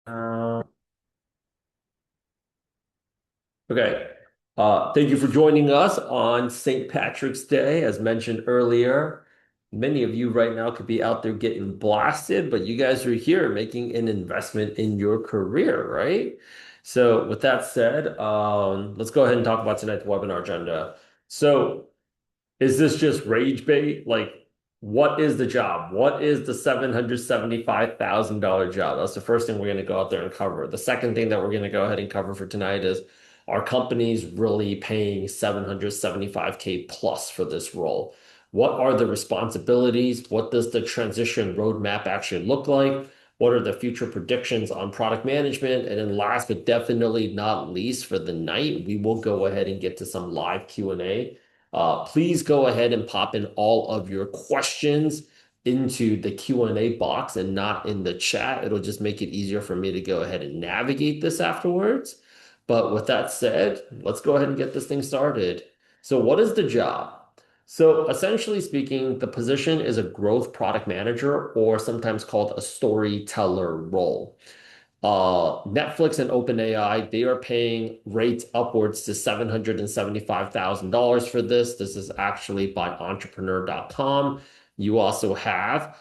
Uh, okay. Thank you for joining us on St. Patrick's Day. As mentioned earlier, many of you right now could be out there getting blasted, but you guys are here making an investment in your career, right? So, with that said, let's go ahead and talk about tonight's webinar agenda. So, is this just rage bait? Like, what is the job? What is the $775,000 job? That's the first thing we're going to go out there and cover. The second thing that we're going to go ahead and cover for tonight is, are companies really paying 775K plus for this role? What are the responsibilities? What does the transition roadmap actually look like? What are the future predictions on product management? And then last but definitely not least for the night, we will go ahead and get to some live Q&A. Please go ahead and pop in all of your questions into the Q&A box and not in the chat. It'll just make it easier for me to go ahead and navigate this afterwards. But with that said, let's go ahead and get this thing started. So what is the job? So essentially speaking, the position is a growth product manager or sometimes called a storyteller role. Netflix and OpenAI, they are paying rates upwards to $775,000 for this. This is actually by entrepreneur.com. You also have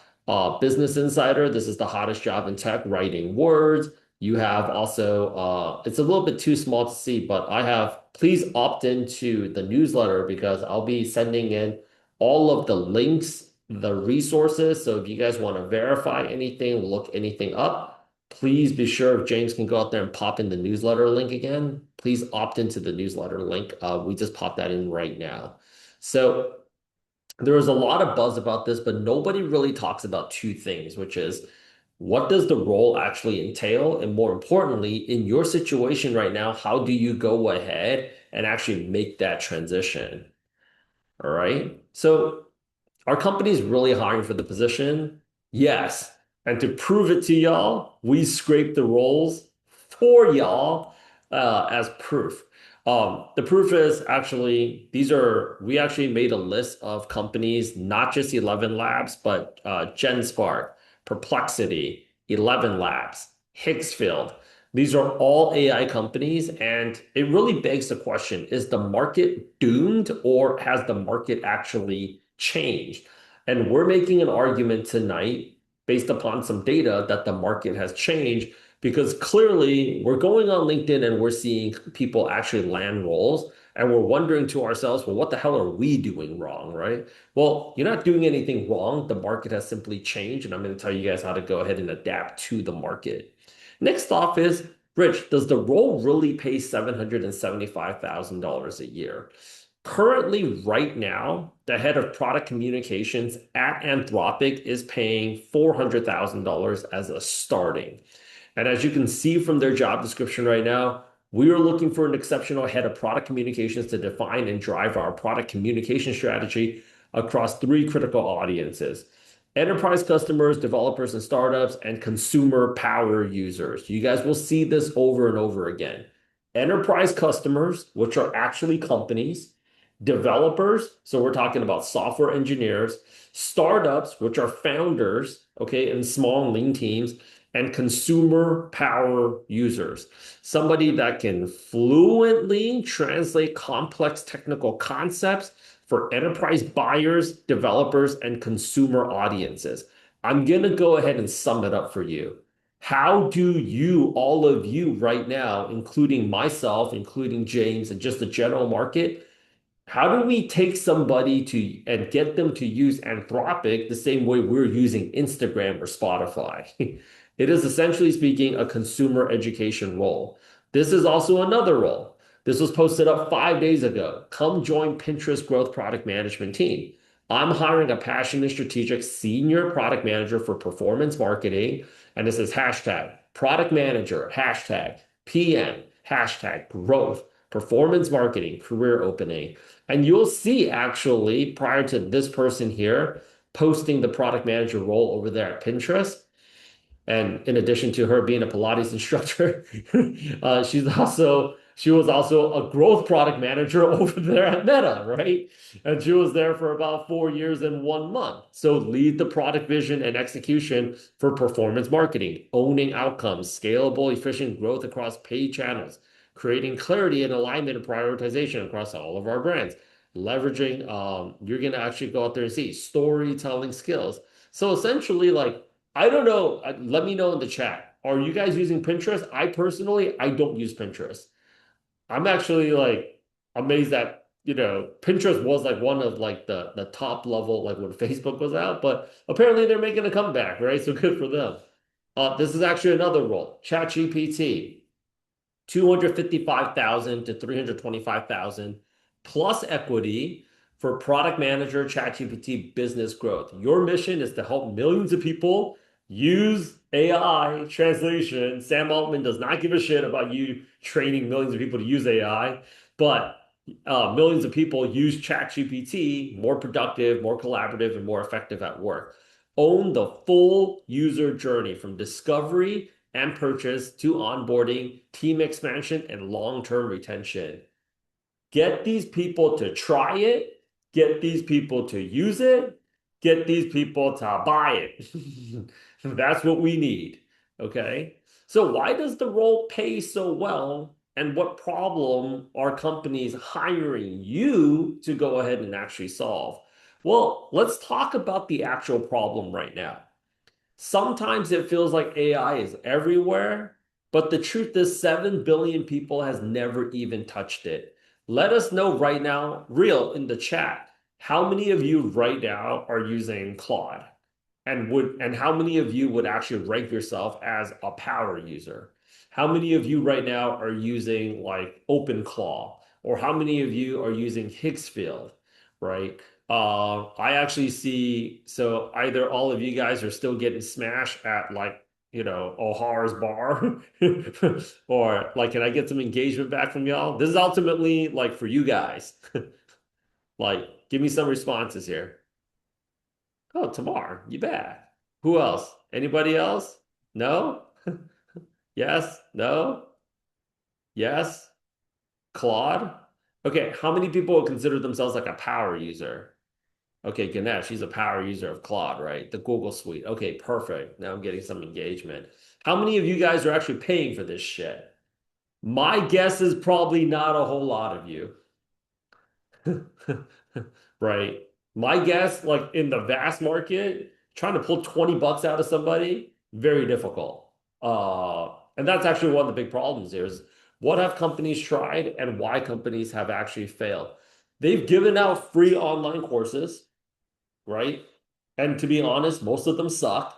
Business Insider. This is the hottest job in tech, writing words. You have also, it's a little bit too small to see, but I have, please opt into the newsletter because I'll be sending in all of the links, the resources. So if you guys want to verify anything, look anything up, please be sure if James can go out there and pop in the newsletter link again. Please opt into the newsletter link. We just popped that in right now. So there was a lot of buzz about this, but nobody really talks about two things, which is what does the role actually entail? And more importantly, in your situation right now, how do you go ahead and actually make that transition? All right. So are companies really hiring for the position? Yes. And to prove it to y'all, we scraped the roles for y'all as proof. The proof is actually, we actually made a list of companies, not just 11 Labs, but GenSpark, Perplexity, 11 Labs, Higgsfield. These are all AI companies, and it really begs the question, is the market doomed or has the market actually changed? And we're making an argument tonight based upon some data that the market has changed because clearly we're going on LinkedIn and we're seeing people actually land roles and we're wondering to ourselves, well, what the hell are we doing wrong, right? Well, you're not doing anything wrong. The market has simply changed, and I'm going to tell you guys how to go ahead and adapt to the market. Next off is, Rich, does the role really pay $775,000 a year? Currently, right now, the head of product communications at Anthropic is paying $400,000 as a starting. And as you can see from their job description right now, we are looking for an exceptional head of product communications to define and drive our product communication strategy across three critical audiences: enterprise customers, developers and startups, and consumer power users. You guys will see this over and over again. Enterprise customers, which are actually companies, developers, so we're talking about software engineers, startups, which are founders, okay, and small and lean teams, and consumer power users. Somebody that can fluently translate complex technical concepts for enterprise buyers, developers, and consumer audiences. I'm going to go ahead and sum it up for you. How do you, all of you right now, including myself, including James, and just the general market, how do we take somebody to and get them to use Anthropic the same way we're using Instagram or Spotify? It is essentially speaking a consumer education role. This is also another role. This was posted up 5 days ago. Come join Pinterest growth product management team. I'm hiring a passionate strategic senior product manager for performance marketing. And this is hashtag product manager, hashtag PM, hashtag growth, performance marketing, career opening. And you'll see actually prior to this person here posting the product manager role over there at Pinterest. And in addition to her being a Pilates instructor, she's also She was also a growth product manager over there at Meta, right? And she was there for about 4 years and 1 month. So lead the product vision and execution for performance marketing, owning outcomes, scalable, efficient growth across paid channels, creating clarity and alignment and prioritization across all of our brands, leveraging, you're going to actually go out there and see storytelling skills. So essentially, like, I don't know, let me know in the chat. Are you guys using Pinterest? I personally, I don't use Pinterest. I'm actually like amazed that, Pinterest was like one of like the top level, like when Facebook was out, but apparently they're making a comeback, right? So good for them. This is actually another role, ChatGPT. 255,000 to 325,000 plus equity for product manager ChatGPT business growth. Your mission is to help millions of people use AI translation. Sam Altman does not give a shit about you training millions of people to use AI, but millions of people use ChatGPT more productive, more collaborative, and more effective at work. Own the full user journey from discovery and purchase to onboarding, team expansion, and long-term retention. Get these people to try it, get these people to use it, get these people to buy it. That's what we need. Okay. So, why does the role pay so well? And what problem are companies hiring you to go ahead and actually solve? Well, let's talk about the actual problem right now. Sometimes it feels like AI is everywhere, but the truth is 7 billion people has never even touched it. Let us know right now, real in the chat, how many of you right now are using Claude? And how many of you would actually rank yourself as a power user? How many of you right now are using like OpenClaw? Or how many of you are using Higgsfield, right? I actually see, so either all of you guys are still getting smashed at like, O'Hara's bar, or like, can I get some engagement back from y'all? This is ultimately like for you guys. Like, give me some responses here. Oh, Tamar, you bet. Who else? Anybody else? No? Yes? No? Yes? Claude? Okay, how many people would consider themselves like a power user? Okay, Ganesh, he's a power user of Claude, right? The Google Suite. Okay, perfect. Now I'm getting some engagement. How many of you guys are actually paying for this shit? My guess is probably not a whole lot of you. Right? My guess, like in the vast market, trying to pull 20 bucks out of somebody, very difficult. And that's actually one of the big problems here is what have companies tried and why companies have actually failed. They've given out free online courses, right? And to be honest, most of them suck.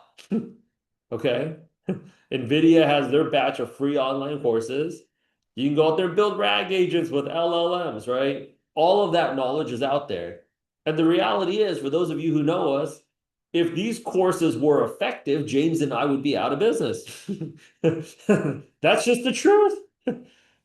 Okay. NVIDIA has their batch of free online courses. You can go out there and build RAG agents with LLMs, right? All of that knowledge is out there. And the reality is, for those of you who know us, if these courses were effective, James and I would be out of business. That's just the truth.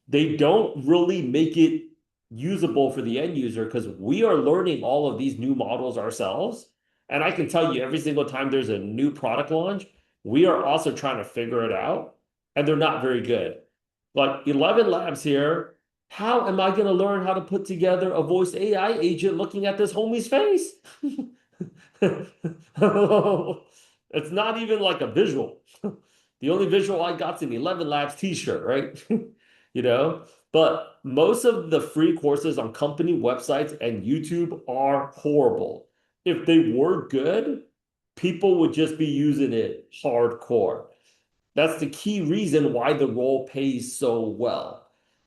They don't really make it usable for the end user because we are learning all of these new models ourselves. And I can tell you every single time there's a new product launch, we are also trying to figure it out, and they're not very good. Like 11 Labs here, how am I going to learn how to put together a voice AI agent looking at this homie's face? It's not even like a visual. The only visual I got's an 11 Labs t-shirt, right? You know, but most of the free courses on company websites and YouTube are horrible. If they were good, people would just be using it hardcore. That's the key reason why the role pays so well.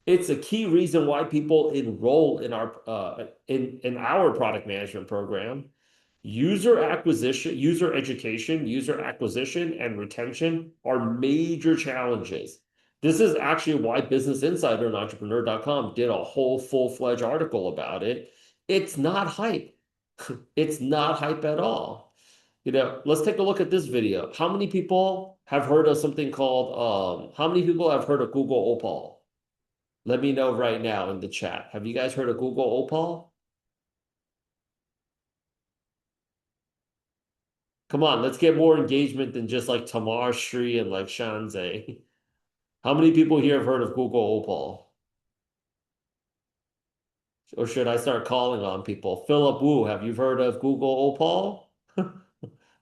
It's a key reason why people enroll in our product management program. User acquisition, user education, user acquisition, and retention are major challenges. This is actually why Business Insider and Entrepreneur.com did a whole full-fledged article about it. It's not hype. It's not hype at all. Let's take a look at this video. How many people have heard of something called, how many people have heard of Google Opal? Let me know right now in the chat. Have you guys heard of Google Opal? Come on, let's get more engagement than just like Tamar, Shri, and like Shanze. How many people here have heard of Google Opal? Or should I start calling on people? Philip Wu, have you heard of Google Opal?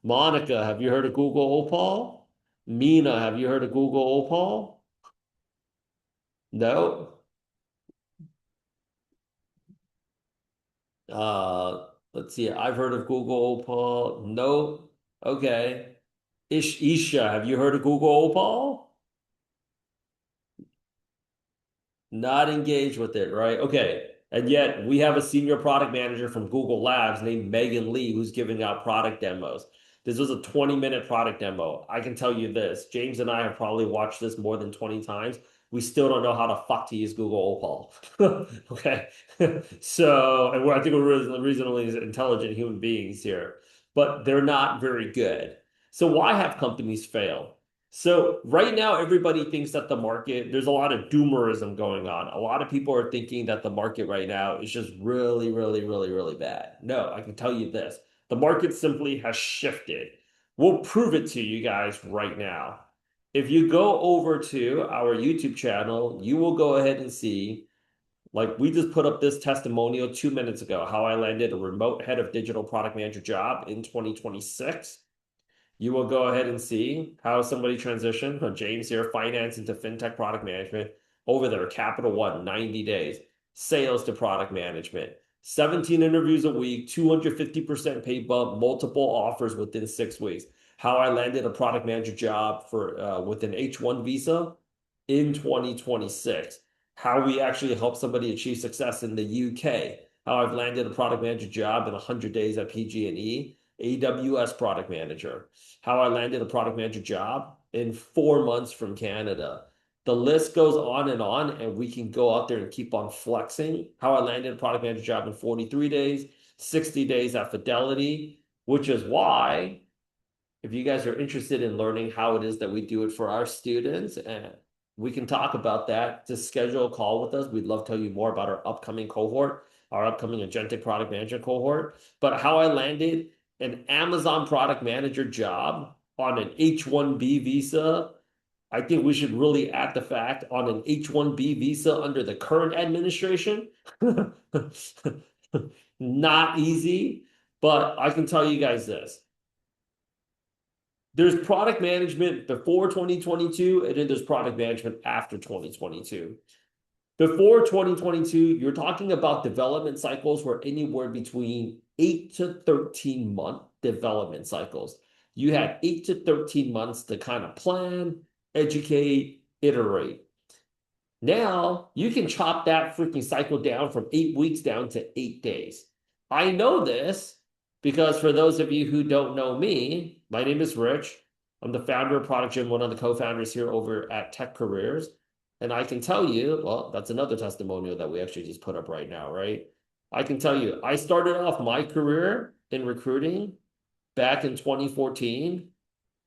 Monica, have you heard of Google Opal? Mina, have you heard of Google Opal? No. Let's see. I've heard of Google Opal. No. Okay. Isha, have you heard of Google Opal? Not engaged with it, right? Okay. And yet we have a senior product manager from Google Labs named Megan Lee who's giving out product demos. This was a 20-minute product demo. I can tell you this, James and I have probably watched this more than 20 times. We still don't know how to fuck to use Google Opal. Okay. So, and I think we're reasonably intelligent human beings here, but they're not very good. So why have companies fail? So right now, everybody thinks that the market, there's a lot of doomerism going on. A lot of people are thinking that the market right now is just really, really, really, really bad. No, I can tell you this. The market simply has shifted. We'll prove it to you guys right now. If you go over to our YouTube channel, you will go ahead and see, like we just put up this testimonial 2 minutes ago, how I landed a remote head of digital product manager job in 2026. You will go ahead and see how somebody transitioned from James here, finance into fintech product management over there, Capital One, 90 days, sales to product management, 17 interviews a week, 250% pay bump, multiple offers within 6 weeks. How I landed a product manager job for with an H1 visa in 2026. How we actually helped somebody achieve success in the UK. How I've landed a product manager job in 100 days at PG&E, AWS product manager. How I landed a product manager job in 4 months from Canada. The list goes on, and we can go out there and keep on flexing. How I landed a product manager job in 43 days, 60 days at Fidelity, which is why, if you guys are interested in learning how it is that we do it for our students, and we can talk about that, to schedule a call with us. We'd love to tell you more about our upcoming cohort, our upcoming agentic product manager cohort. But how I landed an Amazon product manager job on an H-1B visa. I think we should really add the fact on an H-1B visa under the current administration. Not easy, but I can tell you guys this. There's product management before 2022, and then there's product management after 2022. Before 2022, you're talking about development cycles were anywhere between 8 to 13-month development cycles. You had 8 to 13 months to kind of plan, educate, iterate. Now you can chop that freaking cycle down from 8 weeks down to 8 days. I know this because for those of you who don't know me, my name is Rich. I'm the founder of Product Gym, one of the co-founders here over at Tech Careers. And I can tell you, well, that's another testimonial that we actually just put up right now, right? I can tell you, I started off my career in recruiting back in 2014,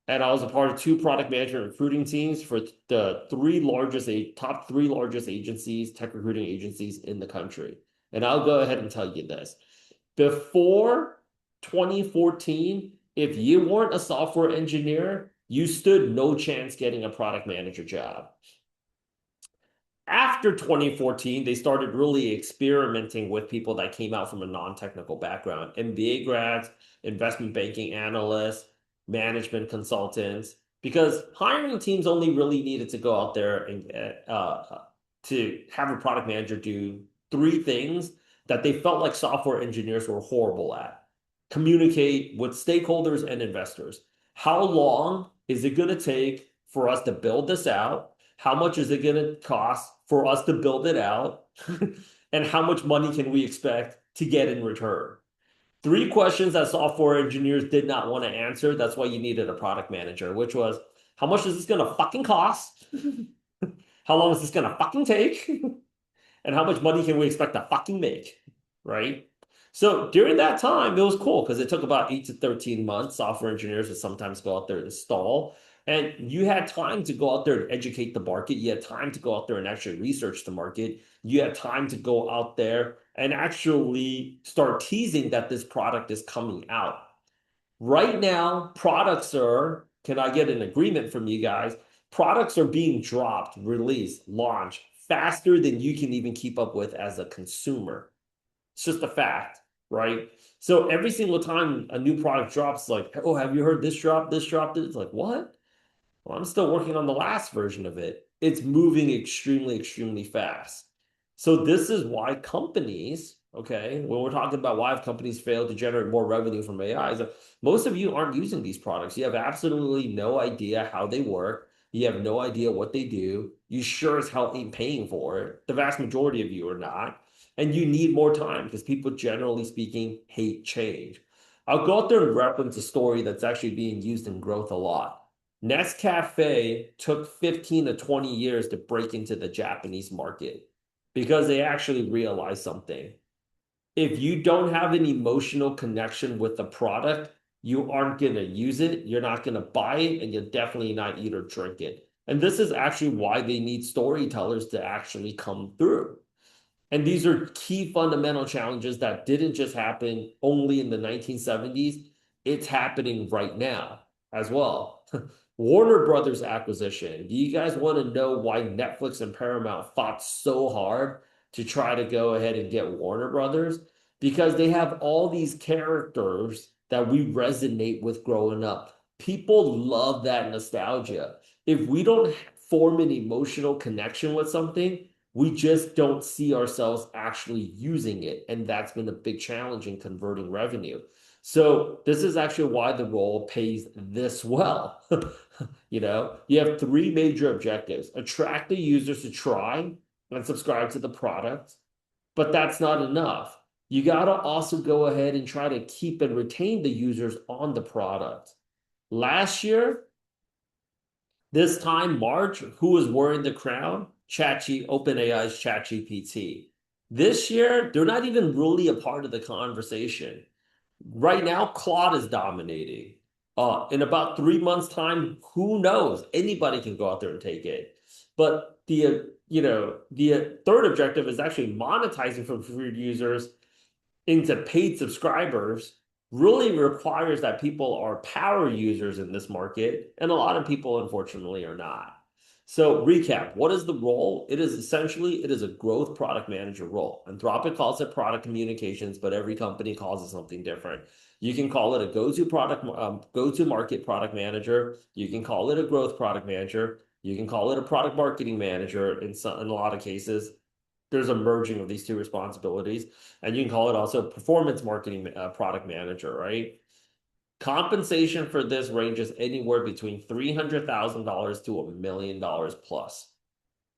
and I was a part of two product management recruiting teams for the top three largest agencies, tech recruiting agencies in the country. And I'll go ahead and tell you this. Before 2014, if you weren't a software engineer, you stood no chance getting a product manager job. After 2014, they started really experimenting with people that came out from a non-technical background, MBA grads, investment banking analysts, management consultants, because hiring teams only really needed to go out there and to have a product manager do three things that they felt like software engineers were horrible at: communicate with stakeholders and investors. How long is it going to take for us to build this out? How much is it going to cost for us to build it out? And how much money can we expect to get in return? Three questions that software engineers did not want to answer. That's why you needed a product manager, which was, how much is this going to fucking cost? How long is this going to fucking take? And how much money can we expect to fucking make? Right? So during that time, it was cool because it took about 8 to 13 months. Software engineers would sometimes go out there and install. And you had time to go out there and educate the market. You had time to go out there and actually research the market. You had time to go out there and actually start teasing that this product is coming out. Right now, products are, can I get an agreement from you guys? Products are being dropped, released, launched faster than you can even keep up with as a consumer. It's just a fact, right? So every single time a new product drops, like, oh, have you heard this drop, this dropped? It's like, what? Well, I'm still working on the last version of it. It's moving extremely, extremely fast. So this is why companies, okay, when we're talking about why have companies failed to generate more revenue from AI, is that most of you aren't using these products. You have absolutely no idea how they work. You have no idea what they do. You sure as hell ain't paying for it. The vast majority of you are not. And you need more time because people, generally speaking, hate change. I'll go out there and reference a story that's actually being used in growth a lot. Nescafe took 15 to 20 years to break into the Japanese market because they actually realized something. If you don't have an emotional connection with the product, you aren't going to use it, you're not going to buy it, and you'll definitely not eat or drink it. And this is actually why they need storytellers to actually come through. And these are key fundamental challenges that didn't just happen only in the 1970s. It's happening right now as well. Warner Brothers acquisition. Do you guys want to know why Netflix and Paramount fought so hard to try to go ahead and get Warner Brothers? Because they have all these characters that we resonate with growing up. People love that nostalgia. If we don't form an emotional connection with something, we just don't see ourselves actually using it. And that's been a big challenge in converting revenue. So this is actually why the role pays this well. You have three major objectives: attract the users to try and subscribe to the product, but that's not enough. You got to also go ahead and try to keep and retain the users on the product. Last year, this time, March, who was wearing the crown? OpenAI's ChatGPT. This year, they're not even really a part of the conversation. Right now, Claude is dominating. In about 3 months' time, who knows? Anybody can go out there and take it. But the third objective is actually monetizing from free users into paid subscribers really requires that people are power users in this market, and a lot of people, unfortunately, are not. So, recap: what is the role? It is a growth product manager role. Anthropic calls it product communications, but every company calls it something different. You can call it a go-to market product manager. You can call it a growth product manager. You can call it a product marketing manager in a lot of cases. There's a merging of these two responsibilities, and you can call it also performance marketing product manager, right? Compensation for this ranges anywhere between $300,000 to $1 million plus.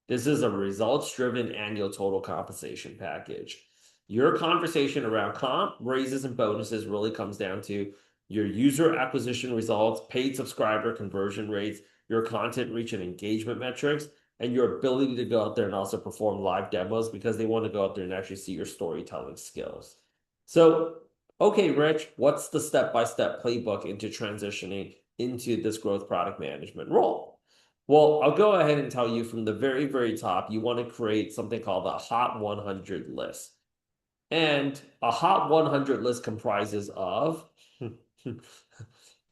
This is a results-driven annual total compensation package. Your conversation around comp, raises, and bonuses really comes down to your user acquisition results, paid subscriber conversion rates, your content reach and engagement metrics, and your ability to go out there and also perform live demos because they want to go out there and actually see your storytelling skills. So, okay, Rich, what's the step-by-step playbook into transitioning into this growth product management role? Well, I'll go ahead and tell you from the very, very top, you want to create something called a Hot 100 list. And a Hot 100 list comprises of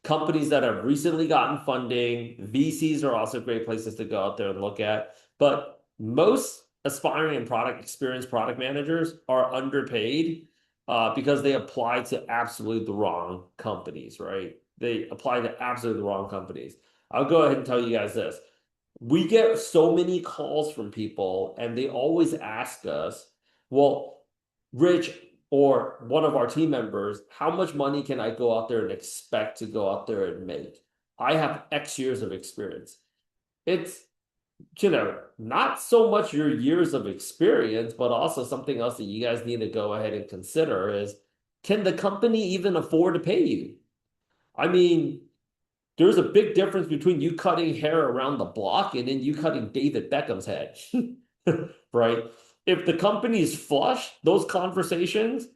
companies that have recently gotten funding. VCs are also great places to go out there and look at. But most aspiring and experienced product managers are underpaid because they apply to absolutely the wrong companies, right? They apply to absolutely the wrong companies. I'll go ahead and tell you guys this. We get so many calls from people, and they always ask us, well, Rich or one of our team members, how much money can I go out there and expect to go out there and make? I have X years of experience. It's, not so much your years of experience, but also something else that you guys need to go ahead and consider is, can the company even afford to pay you? I mean, there's a big difference between you cutting hair around the block and then you cutting David Beckham's head, right? If the company's flush, those conversations,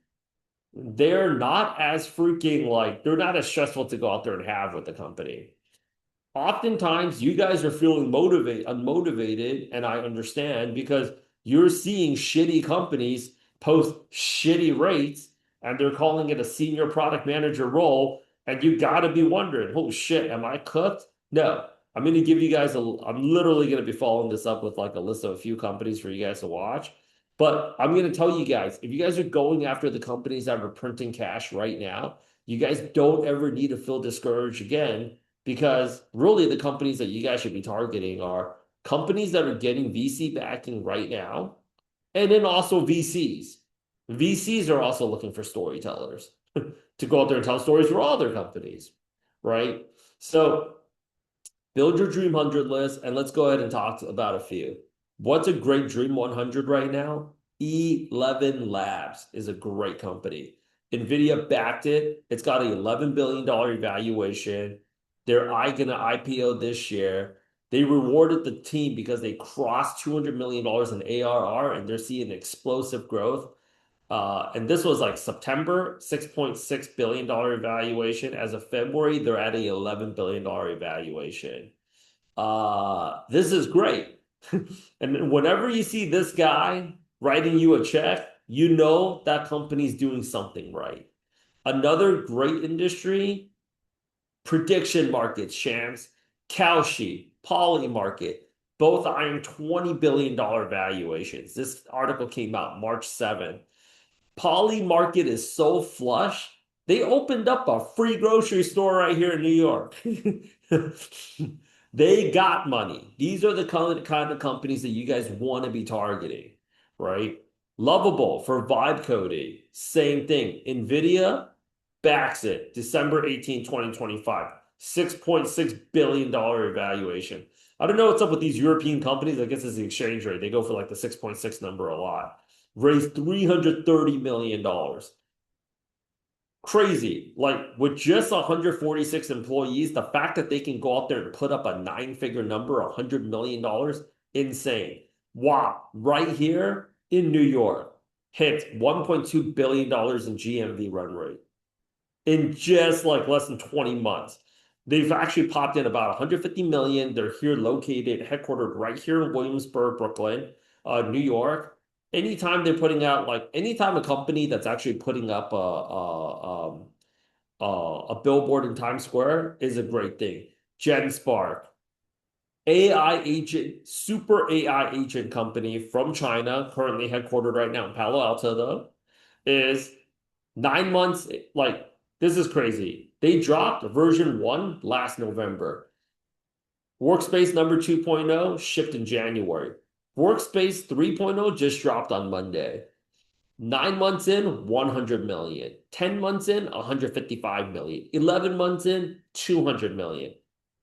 they're not as they're not as stressful to go out there and have with the company. Oftentimes, you guys are feeling unmotivated, and I understand because you're seeing shitty companies post shitty rates, and they're calling it a senior product manager role, and you got to be wondering, oh shit, am I cooked? No, I'm literally going to be following this up with like a list of a few companies for you guys to watch. But I'm going to tell you guys, if you guys are going after the companies that are printing cash right now, you guys don't ever need to feel discouraged again because really the companies that you guys should be targeting are companies that are getting VC backing right now, and then also VCs. VCs are also looking for storytellers to go out there and tell stories for all their companies, right? So build your dream 100 list and let's go ahead and talk about a few. What's a great dream 100 right now? 11 Labs is a great company. NVIDIA backed it. It's got an $11 billion evaluation. They're going to IPO this year. They rewarded the team because they crossed $200 million in ARR and they're seeing explosive growth. And this was like September, $6.6 billion evaluation. As of February, they're at a $11 billion evaluation. This is great. And whenever you see this guy writing you a check, you know that company's doing something right. Another great industry, prediction markets, Shams, Kalshi, Poly Market, both eyeing $20 billion valuations. This article came out March 7th. Poly Market is so flush. They opened up a free grocery store right here in New York. They got money. These are the kind of companies that you guys want to be targeting, right? Lovable for vibe coding, same thing. NVIDIA backs it December 18, 2025. $6.6 billion evaluation. I don't know what's up with these European companies. I guess it's the exchange rate. They go for like the 6.6 number a lot. Raised $330 million. Crazy. Like with just 146 employees, the fact that they can go out there and put up a nine-figure number, $100 million, insane. Wow. Right here in New York, hit $1.2 billion in GMV run rate in just like less than 20 months. They've actually popped in about 150 million. They're here located, headquartered right here in Williamsburg, Brooklyn, New York. Anytime they're putting out like anytime a company that's actually putting up a billboard in Times Square is a great thing. GenSpark, AI agent, super AI agent company from China, currently headquartered right now in Palo Alto, though, is 9 months. Like, this is crazy. They dropped version 1 last November. Workspace number 2.0 shipped in January. Workspace 3.0 just dropped on Monday. 9 months in, 100 million. 10 months in, 155 million. 11 months in, 200 million.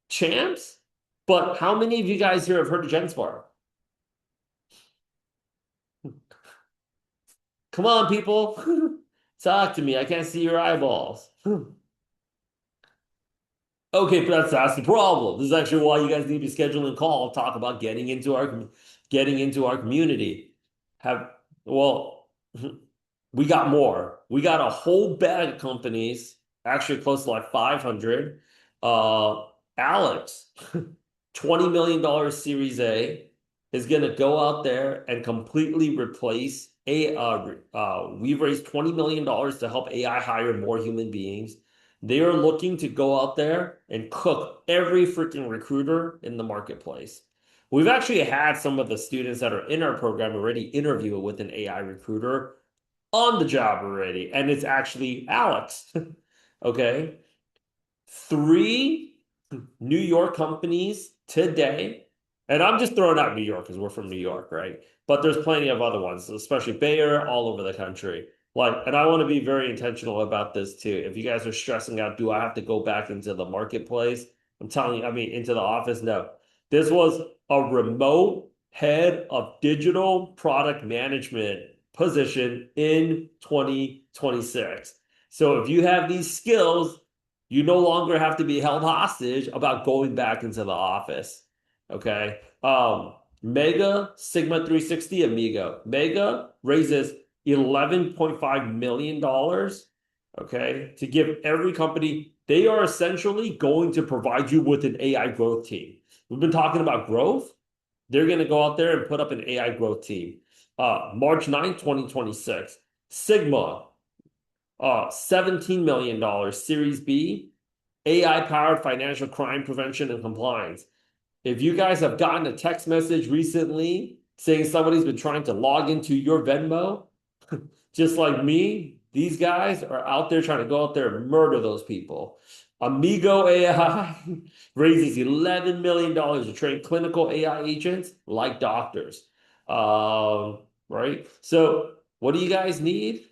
Champs? But how many of you guys here have heard of GenSpark? Come on, people. Talk to me. I can't see your eyeballs. Okay, but that's the problem. This is actually why you guys need to be scheduling a call, talk about getting into our community. Have well, we got more. We got a whole bag of companies, actually close to like 500. Alex, $20 million Series A is going to go out there and completely replace we've raised $20 million to help AI hire more human beings. They are looking to go out there and cook every freaking recruiter in the marketplace. We've actually had some of the students that are in our program already interview with an AI recruiter on the job already, and it's actually Alex. Okay. 3 New York companies today, and I'm just throwing out New York because we're from New York, right? But there's plenty of other ones, especially Bayer, all over the country. Like, and I want to be very intentional about this too. If you guys are stressing out, do I have to go back into the marketplace? I'm telling you, I mean, into the office? No. This was a remote head of digital product management position in 2026. So if you have these skills, you no longer have to be held hostage about going back into the office. Okay. Mega Sigma 360 Amigo. Mega raises $11.5 million. Okay. To give every company, they are essentially going to provide you with an AI growth team. We've been talking about growth. They're going to go out there and put up an AI growth team. March 9th, 2026. Sigma, $17 million Series B, AI-powered financial crime prevention and compliance. If you guys have gotten a text message recently saying somebody's been trying to log into your Venmo, just like me, these guys are out there trying to go out there and murder those people. Amigo AI raises $11 million to train clinical AI agents like doctors. Right? So, what do you guys need?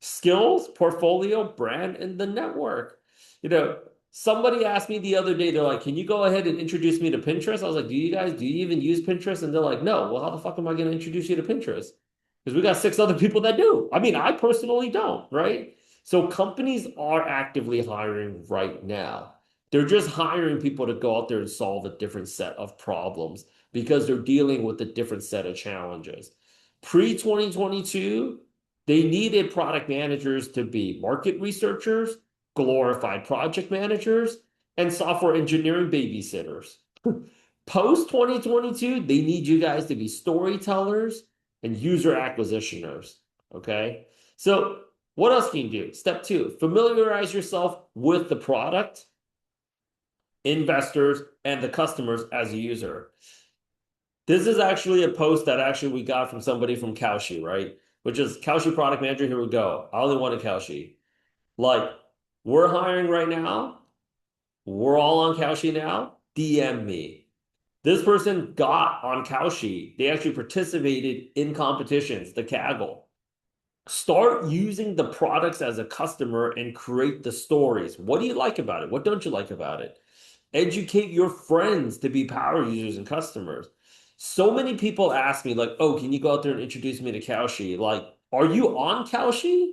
Skills, portfolio, brand, and the network. You know, somebody asked me the other day, they're like, can you go ahead and introduce me to Pinterest? I was like, do you even use Pinterest? And they're like, no. Well, how the fuck am I going to introduce you to Pinterest? Because we got six other people that do. I mean, I personally don't, right? So companies are actively hiring right now. They're just hiring people to go out there and solve a different set of problems because they're dealing with a different set of challenges. Pre 2022, they needed product managers to be market researchers, glorified project managers, and software engineering babysitters. Post 2022, they need you guys to be storytellers and user acquisitioners. Okay. So, what else can you do? Step two, familiarize yourself with the product, investors, and the customers as a user. This is actually a post that actually we got from somebody from Kalshi, right? Which is Kalshi product manager. Here we go. I only want a Kalshi. Like, we're hiring right now. We're all on Kalshi now. DM me. This person got on Kalshi. They actually participated in competitions, the Kaggle. Start using the products as a customer and create the stories. What do you like about it? What don't you like about it? Educate your friends to be power users and customers. So many people ask me, like, oh, can you go out there and introduce me to Kalshi? Like, are you on Kalshi?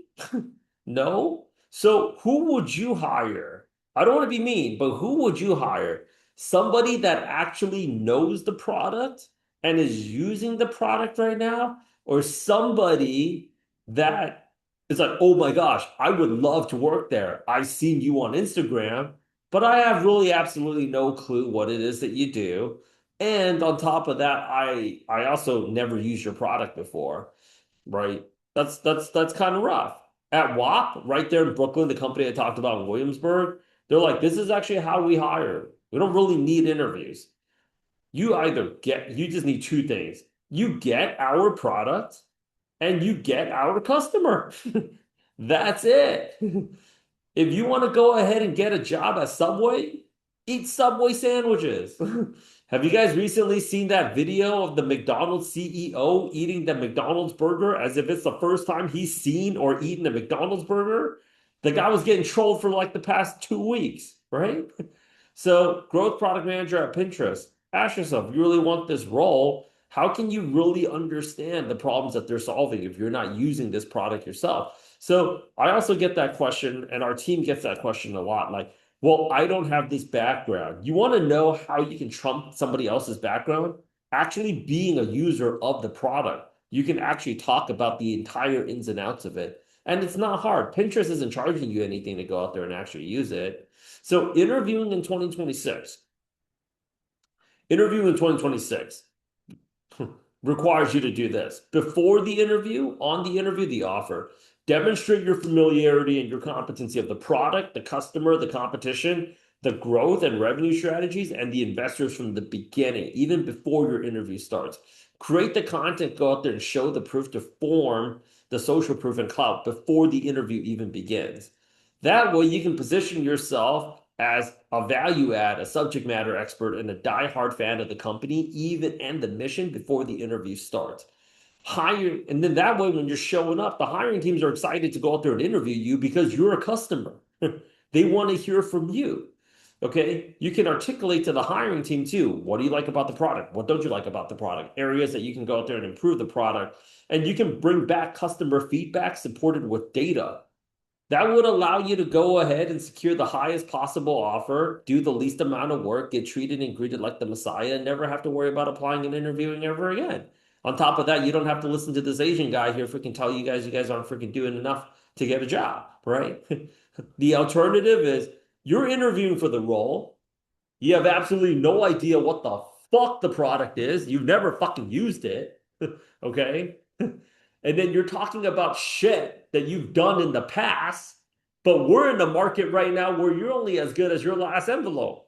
No. So who would you hire? I don't want to be mean, but who would you hire? Somebody that actually knows the product and is using the product right now, or somebody that is like, oh my gosh, I would love to work there. I've seen you on Instagram, but I have really absolutely no clue what it is that you do. And on top of that, I also never used your product before, right? That's kind of rough. At WAP, right there in Brooklyn, the company I talked about in Williamsburg, they're like, this is actually how we hire. We don't really need interviews. You just need two things. You get our product and you get our customer. That's it. If you want to go ahead and get a job at Subway, eat Subway sandwiches. Have you guys recently seen that video of the McDonald's CEO eating the McDonald's burger as if it's the first time he's seen or eaten a McDonald's burger? The guy was getting trolled for like the past 2 weeks, right? So, growth product manager at Pinterest, ask yourself, you really want this role? How can you really understand the problems that they're solving if you're not using this product yourself? So, I also get that question, and our team gets that question a lot. Like, well, I don't have this background. You want to know how you can trump somebody else's background? Actually, being a user of the product, you can actually talk about the entire ins and outs of it. And it's not hard. Pinterest isn't charging you anything to go out there and actually use it. So interviewing in 2026, interviewing in 2026 requires you to do this. Before the interview, on the interview, the offer, demonstrate your familiarity and your competency of the product, the customer, the competition, the growth and revenue strategies, and the investors from the beginning, even before your interview starts. Create the content, go out there and show the proof to form the social proof and clout before the interview even begins. That way, you can position yourself as a value add, a subject matter expert, and a diehard fan of the company, even and the mission before the interview starts. Hire, and then that way, when you're showing up, the hiring teams are excited to go out there and interview you because you're a customer. They want to hear from you. Okay, you can articulate to the hiring team too. What do you like about the product? What don't you like about the product? Areas that you can go out there and improve the product, and you can bring back customer feedback supported with data. That would allow you to go ahead and secure the highest possible offer, do the least amount of work, get treated and greeted like the Messiah, and never have to worry about applying and interviewing ever again. On top of that, you don't have to listen to this Asian guy here freaking tell you guys aren't freaking doing enough to get a job, right? The alternative is you're interviewing for the role. You have absolutely no idea what the fuck the product is. You've never fucking used it. Okay. And then you're talking about shit that you've done in the past, but we're in the market right now where you're only as good as your last envelope.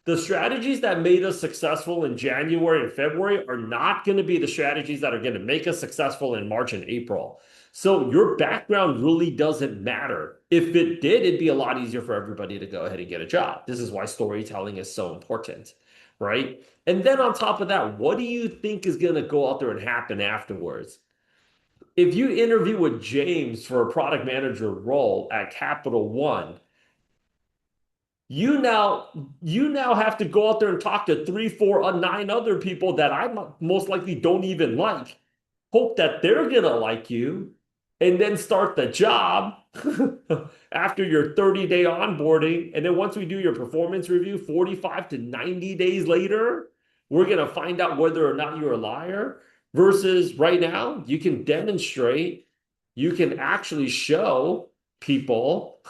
The strategies that made us successful in January and February are not going to be the strategies that are going to make us successful in March and April. So your background really doesn't matter. If it did, it'd be a lot easier for everybody to go ahead and get a job. This is why storytelling is so important, right? And then on top of that, what do you think is going to go out there and happen afterwards? If you interview with James for a product manager role at Capital One, you now have to go out there and talk to three, four, nine other people that I most likely don't even like. Hope that they're gonna like you, and then start the job after your 30-day onboarding. And then once we do your performance review, 45 to 90 days later, we're gonna find out whether or not you're a liar. Versus right now, you can demonstrate, you can actually show people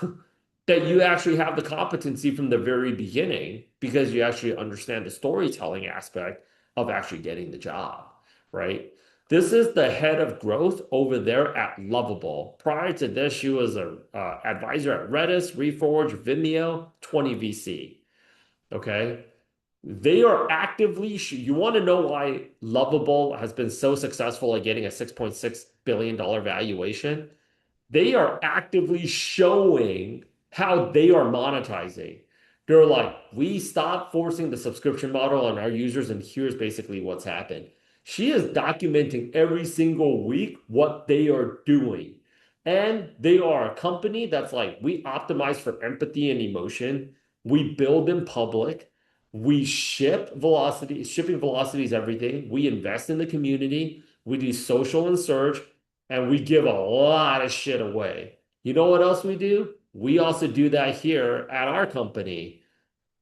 that you actually have the competency from the very beginning because you actually understand the storytelling aspect of actually getting the job, right? This is the head of growth over there at Lovable. Prior to this, she was an advisor at Redis, Reforge, Vimeo, 20 VC. Okay. They are actively, you want to know why Lovable has been so successful at getting a $6.6 billion valuation? They are actively showing how they are monetizing. They're like, we stopped forcing the subscription model on our users, and here's basically what's happened. She is documenting every single week what they are doing. And they are a company that's like, we optimize for empathy and emotion. We build in public. We ship velocity, shipping velocity is everything. We invest in the community. We do social and search and we give a lot of shit away. You know what else we do? We also do that here at our company.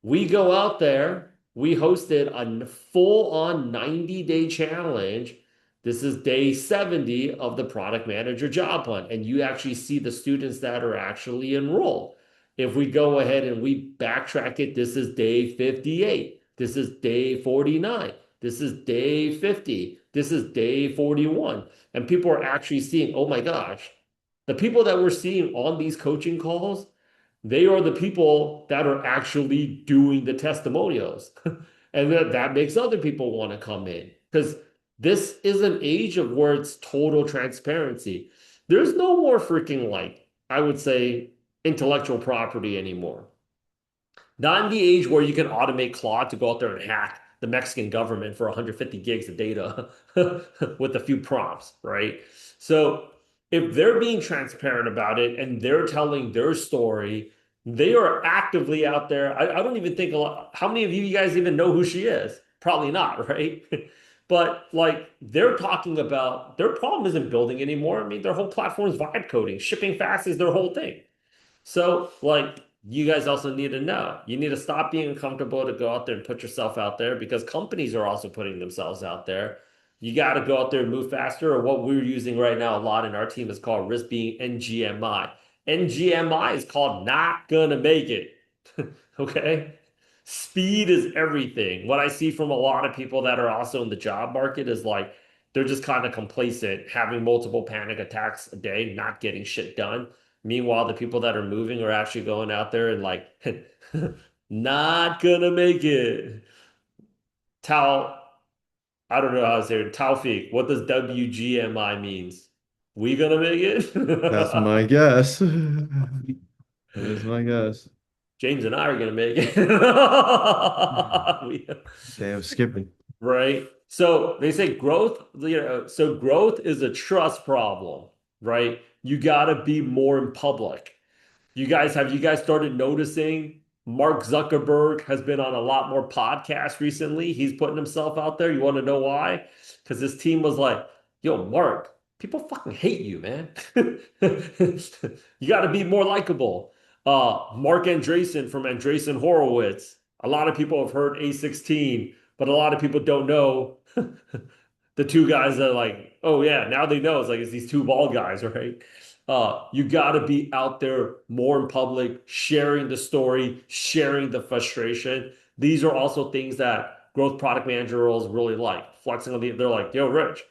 We go out there, we hosted a full-on 90-day challenge. This is day 70 of the product manager job hunt, and you actually see the students that are actually enrolled. If we go ahead and we backtrack it, this is day 58. This is day 49. This is day 50. This is day 41. And people are actually seeing, oh my gosh, the people that we're seeing on these coaching calls, they are the people that are actually doing the testimonials. And that makes other people want to come in because this is an age of where it's total transparency. There's no more freaking like, I would say, intellectual property anymore. Not in the age where you can automate Claude to go out there and hack the Mexican government for 150 gigs of data with a few prompts, right? So if they're being transparent about it and they're telling their story, they are actively out there. I don't even think a lot. How many of you guys even know who she is? Probably not, right? But like they're talking about their problem isn't building anymore. I mean, their whole platform is vibe coding. Shipping fast is their whole thing. So, like, you guys also need to know. You need to stop being uncomfortable to go out there and put yourself out there because companies are also putting themselves out there. You got to go out there and move faster. Or what we're using right now a lot in our team is called risk being NGMI. NGMI is called not gonna make it. Okay? Speed is everything. What I see from a lot of people that are also in the job market is like they're just kind of complacent, having multiple panic attacks a day, not getting shit done. Meanwhile, the people that are moving are actually going out there and like, not gonna make it. Tau, I don't know how to say it. Taufik, what does WGMI means? We gonna make it? That's my guess. That is my guess. James and I are gonna make it. We- Damn, skipping. right? So they say growth, so growth is a trust problem, right? You gotta be more in public. Have you guys started noticing Mark Zuckerberg has been on a lot more podcasts recently? He's putting himself out there. You want to know why? Because his team was like, yo, Mark, people fucking hate you, man. You got to be more likable. Mark Andreessen from Andreessen Horowitz. A lot of people have heard A16, but a lot of people don't know the two guys that are like, oh yeah, now they know it's these two bald guys, right? You got to be out there more in public, sharing the story, sharing the frustration. These are also things that growth product manager roles really like. Flexing on they're like, yo, Rich,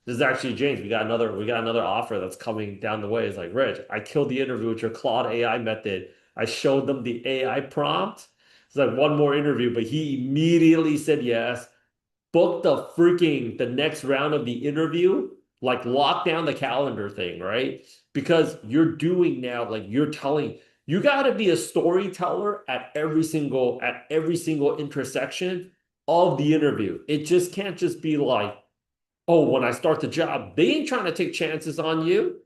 this is actually James. We got another offer that's coming down the way. It's like, Rich, I killed the interview with your Claude AI method. I showed them the AI prompt. It's like one more interview, but he immediately said yes. Book the next round of the interview, like lock down the calendar thing, right? Because you're doing now, like you're telling, you got to be a storyteller at every single intersection of the interview. It just can't just be like, oh, when I start the job, they ain't trying to take chances on you.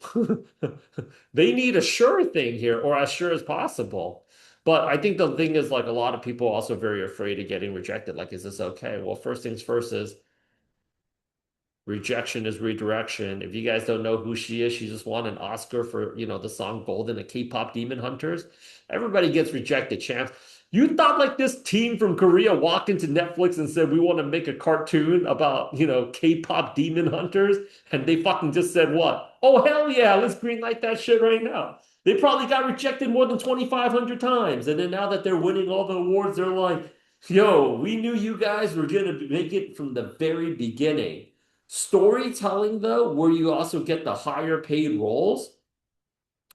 They need a sure thing here, or as sure as possible. But I think the thing is, like, a lot of people are also very afraid of getting rejected. Like, is this okay? Well, first things first is rejection is redirection. If you guys don't know who she is, she just won an Oscar for, the song Golden, a K-pop Demon Hunters. Everybody gets rejected, champs. You thought like this team from Korea walked into Netflix and said, we want to make a cartoon about, K-pop Demon Hunters. And they fucking just said what? Oh, hell yeah, let's greenlight that shit right now. They probably got rejected more than 2,500 times. And then now that they're winning all the awards, they're like, yo, we knew you guys were going to make it from the very beginning. Storytelling, though, where you also get the higher paid roles,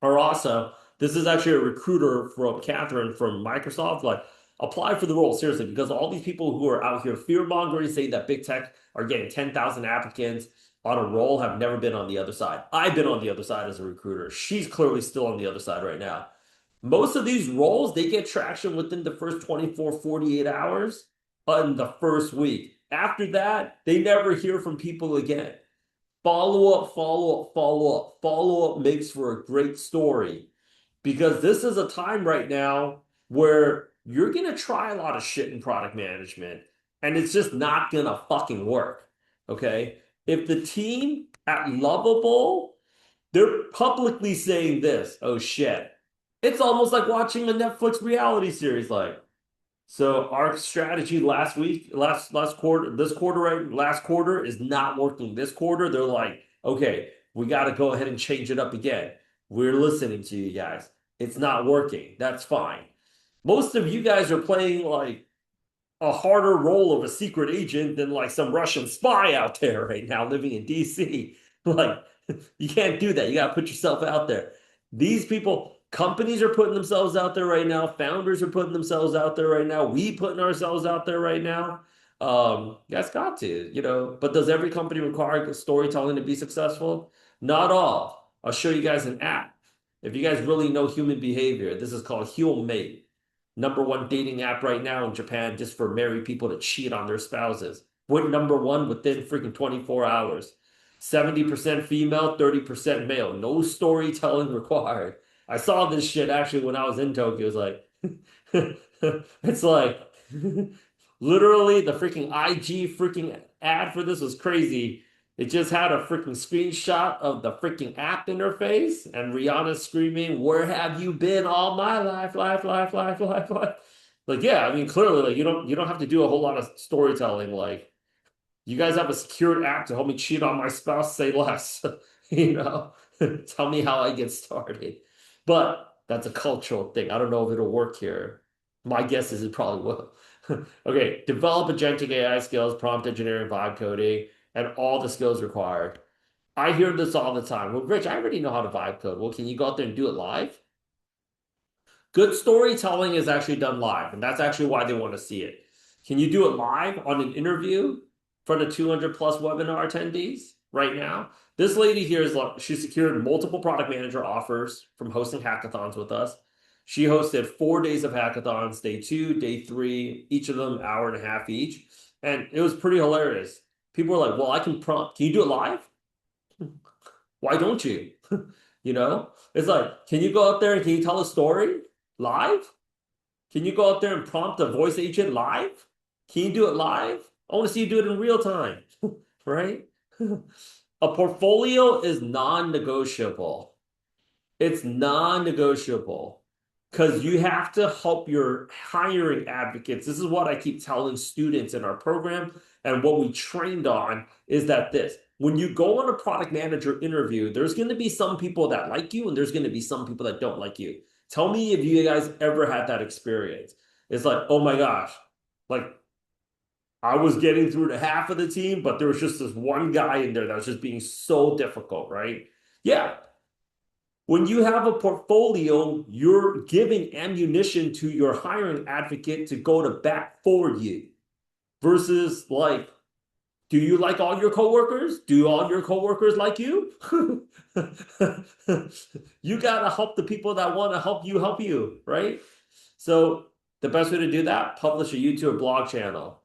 are also, this is actually a recruiter from Catherine from Microsoft. Like, apply for the role, seriously, because all these people who are out here fear mongering, saying that big tech are getting 10,000 applicants on a role have never been on the other side. I've been on the other side as a recruiter. She's clearly still on the other side right now. Most of these roles, they get traction within the first 24, 48 hours in the first week. After that, they never hear from people again. Follow up, follow up, follow up. Follow up makes for a great story because this is a time right now where you're going to try a lot of shit in product management and it's just not going to fucking work. Okay. If the team at Lovable, they're publicly saying this, oh shit, it's almost like watching a Netflix reality series. Like, so our strategy last week, last quarter, this quarter, right? Last quarter is not working. This quarter, they're like, okay, we got to go ahead and change it up again. We're listening to you guys. It's not working. That's fine. Most of you guys are playing like a harder role of a secret agent than like some Russian spy out there right now living in DC. Like, you can't do that. You got to put yourself out there. These people, companies are putting themselves out there right now. Founders are putting themselves out there right now. We putting ourselves out there right now. You guys got to. But does every company require storytelling to be successful? Not all. I'll show you guys an app. If you guys really know human behavior, this is called Heel Mate, number one dating app right now in Japan just for married people to cheat on their spouses. Went number one within freaking 24 hours. 70% female, 30% male. No storytelling required. I saw this shit actually when I was in Tokyo. It's like, it's like, literally the freaking IG freaking ad for this was crazy. It just had a freaking screenshot of the freaking app interface and Rihanna screaming, "Where have you been all my life, life, life, life, life, life?" Like, yeah, I mean, clearly, like you don't have to do a whole lot of storytelling. Like, you guys have a secured app to help me cheat on my spouse, say less. You know, tell me how I get started. But that's a cultural thing. I don't know if it'll work here. My guess is it probably will. Okay, develop agentic AI skills, prompt engineering, vibe coding, and all the skills required. I hear this all the time. Well, Rich, I already know how to vibe code. Well, can you go out there and do it live? Good storytelling is actually done live, and that's actually why they want to see it. Can you do it live on an interview in front of 200 plus webinar attendees right now? This lady here is like, she secured multiple product manager offers from hosting hackathons with us. She hosted 4 days of hackathons, day two, day three, each of them hour and a half each. And it was pretty hilarious. People were like, well, I can prompt. Can you do it live? Why don't you? It's like, can you go out there and can you tell a story live? Can you go out there and prompt a voice agent live? Can you do it live? I want to see you do it in real time, right? A portfolio is non-negotiable. It's non-negotiable because you have to help your hiring advocates. This is what I keep telling students in our program, and what we trained on is that this, when you go on a product manager interview, there's going to be some people that like you and there's going to be some people that don't like you. Tell me if you guys ever had that experience. It's like, oh my gosh, like I was getting through to half of the team, but there was just this one guy in there that was just being so difficult, right? Yeah, When you have a portfolio, you're giving ammunition to your hiring advocate to go to bat for you versus like, do you like all your coworkers? Do all your coworkers like you? You gotta help the people that want to help you, right? So the best way to do that, publish a YouTube blog channel.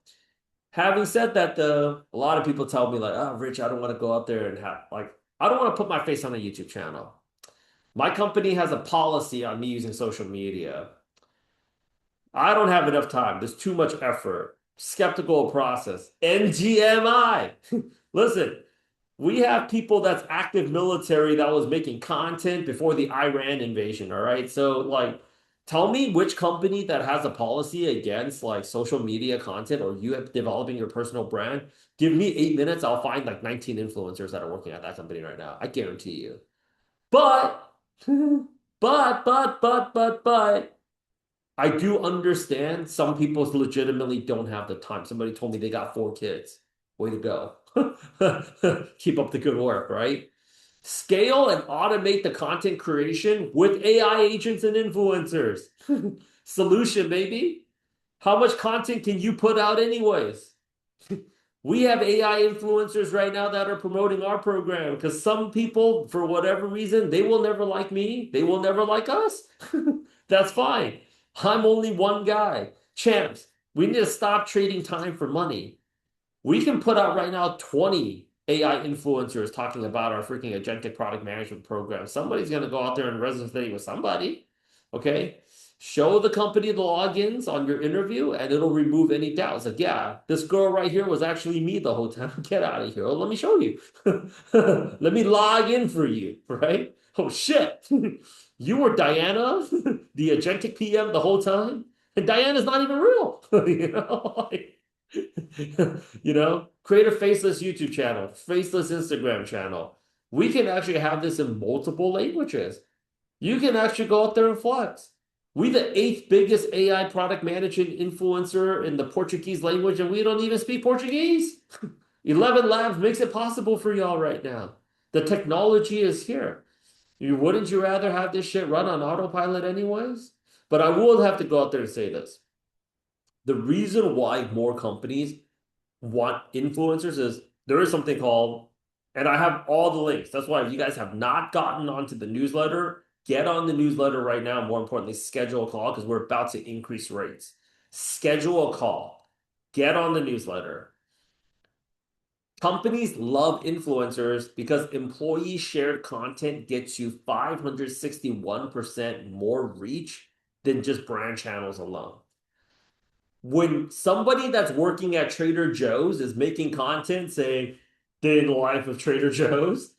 Having said that, though, a lot of people tell me like, "Oh, Rich, I don't want to go out there and have like, I don't want to put my face on a YouTube channel." My company has a policy on me using social media. I don't have enough time. There's too much effort. Skeptical process. NGMI. Listen, we have people that's active military that was making content before the Iran invasion. All right. So, like, tell me which company that has a policy against like social media content or you have developing your personal brand. Give me 8 minutes. I'll find like 19 influencers that are working at that company right now. I guarantee you. But, but, I do understand some people legitimately don't have the time. Somebody told me they got 4 kids. Way to go. Keep up the good work, right? Scale and automate the content creation with AI agents and influencers. Solution, maybe. How much content can you put out anyways? We have AI influencers right now that are promoting our program because some people, for whatever reason, they will never like me. They will never like us. That's fine. I'm only one guy. Champs, we need to stop trading time for money. We can put out right now 20 AI influencers talking about our freaking agentic product management program. Somebody's going to go out there and resonate with somebody. Okay. Show the company the logins on your interview and it'll remove any doubts. Like, yeah, this girl right here was actually me the whole time. Get out of here. Oh, let me show you. Let me log in for you, right? Oh, shit. You were Diana, the agentic PM the whole time? And Diana's not even real. You know? Create a faceless YouTube channel, faceless Instagram channel. We can actually have this in multiple languages. You can actually go out there and flex. We the eighth biggest AI product management influencer in the Portuguese language, and we don't even speak Portuguese. 11 Labs makes it possible for y'all right now. The technology is here. Wouldn't you rather have this shit run on autopilot anyways? But I will have to go out there and say this. The reason why more companies want influencers is there is something called, and I have all the links. That's why if you guys have not gotten onto the newsletter, get on the newsletter right now. More importantly, schedule a call because we're about to increase rates. Schedule a call. Get on the newsletter. Companies love influencers because employee shared content gets you 561% more reach than just brand channels alone. When somebody that's working at Trader Joe's is making content saying day in the life of Trader Joe's,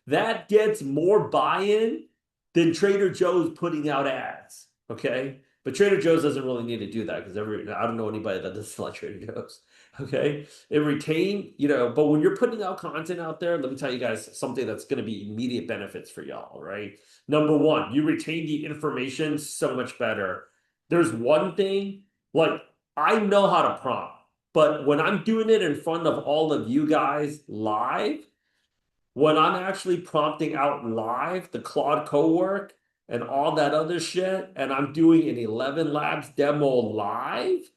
that gets more buy-in than Trader Joe's putting out ads. Okay. But Trader Joe's doesn't really need to do that because I don't know anybody that doesn't like Trader Joe's. Okay. It retain, but when you're putting out content out there, let me tell you guys something that's going to be immediate benefits for y'all, right? Number one, you retain the information so much better. There's one thing like, I know how to prompt, but when I'm doing it in front of all of you guys live, when I'm actually prompting out live the Claude Cowork and all that other shit, and I'm doing an 11 Labs demo live,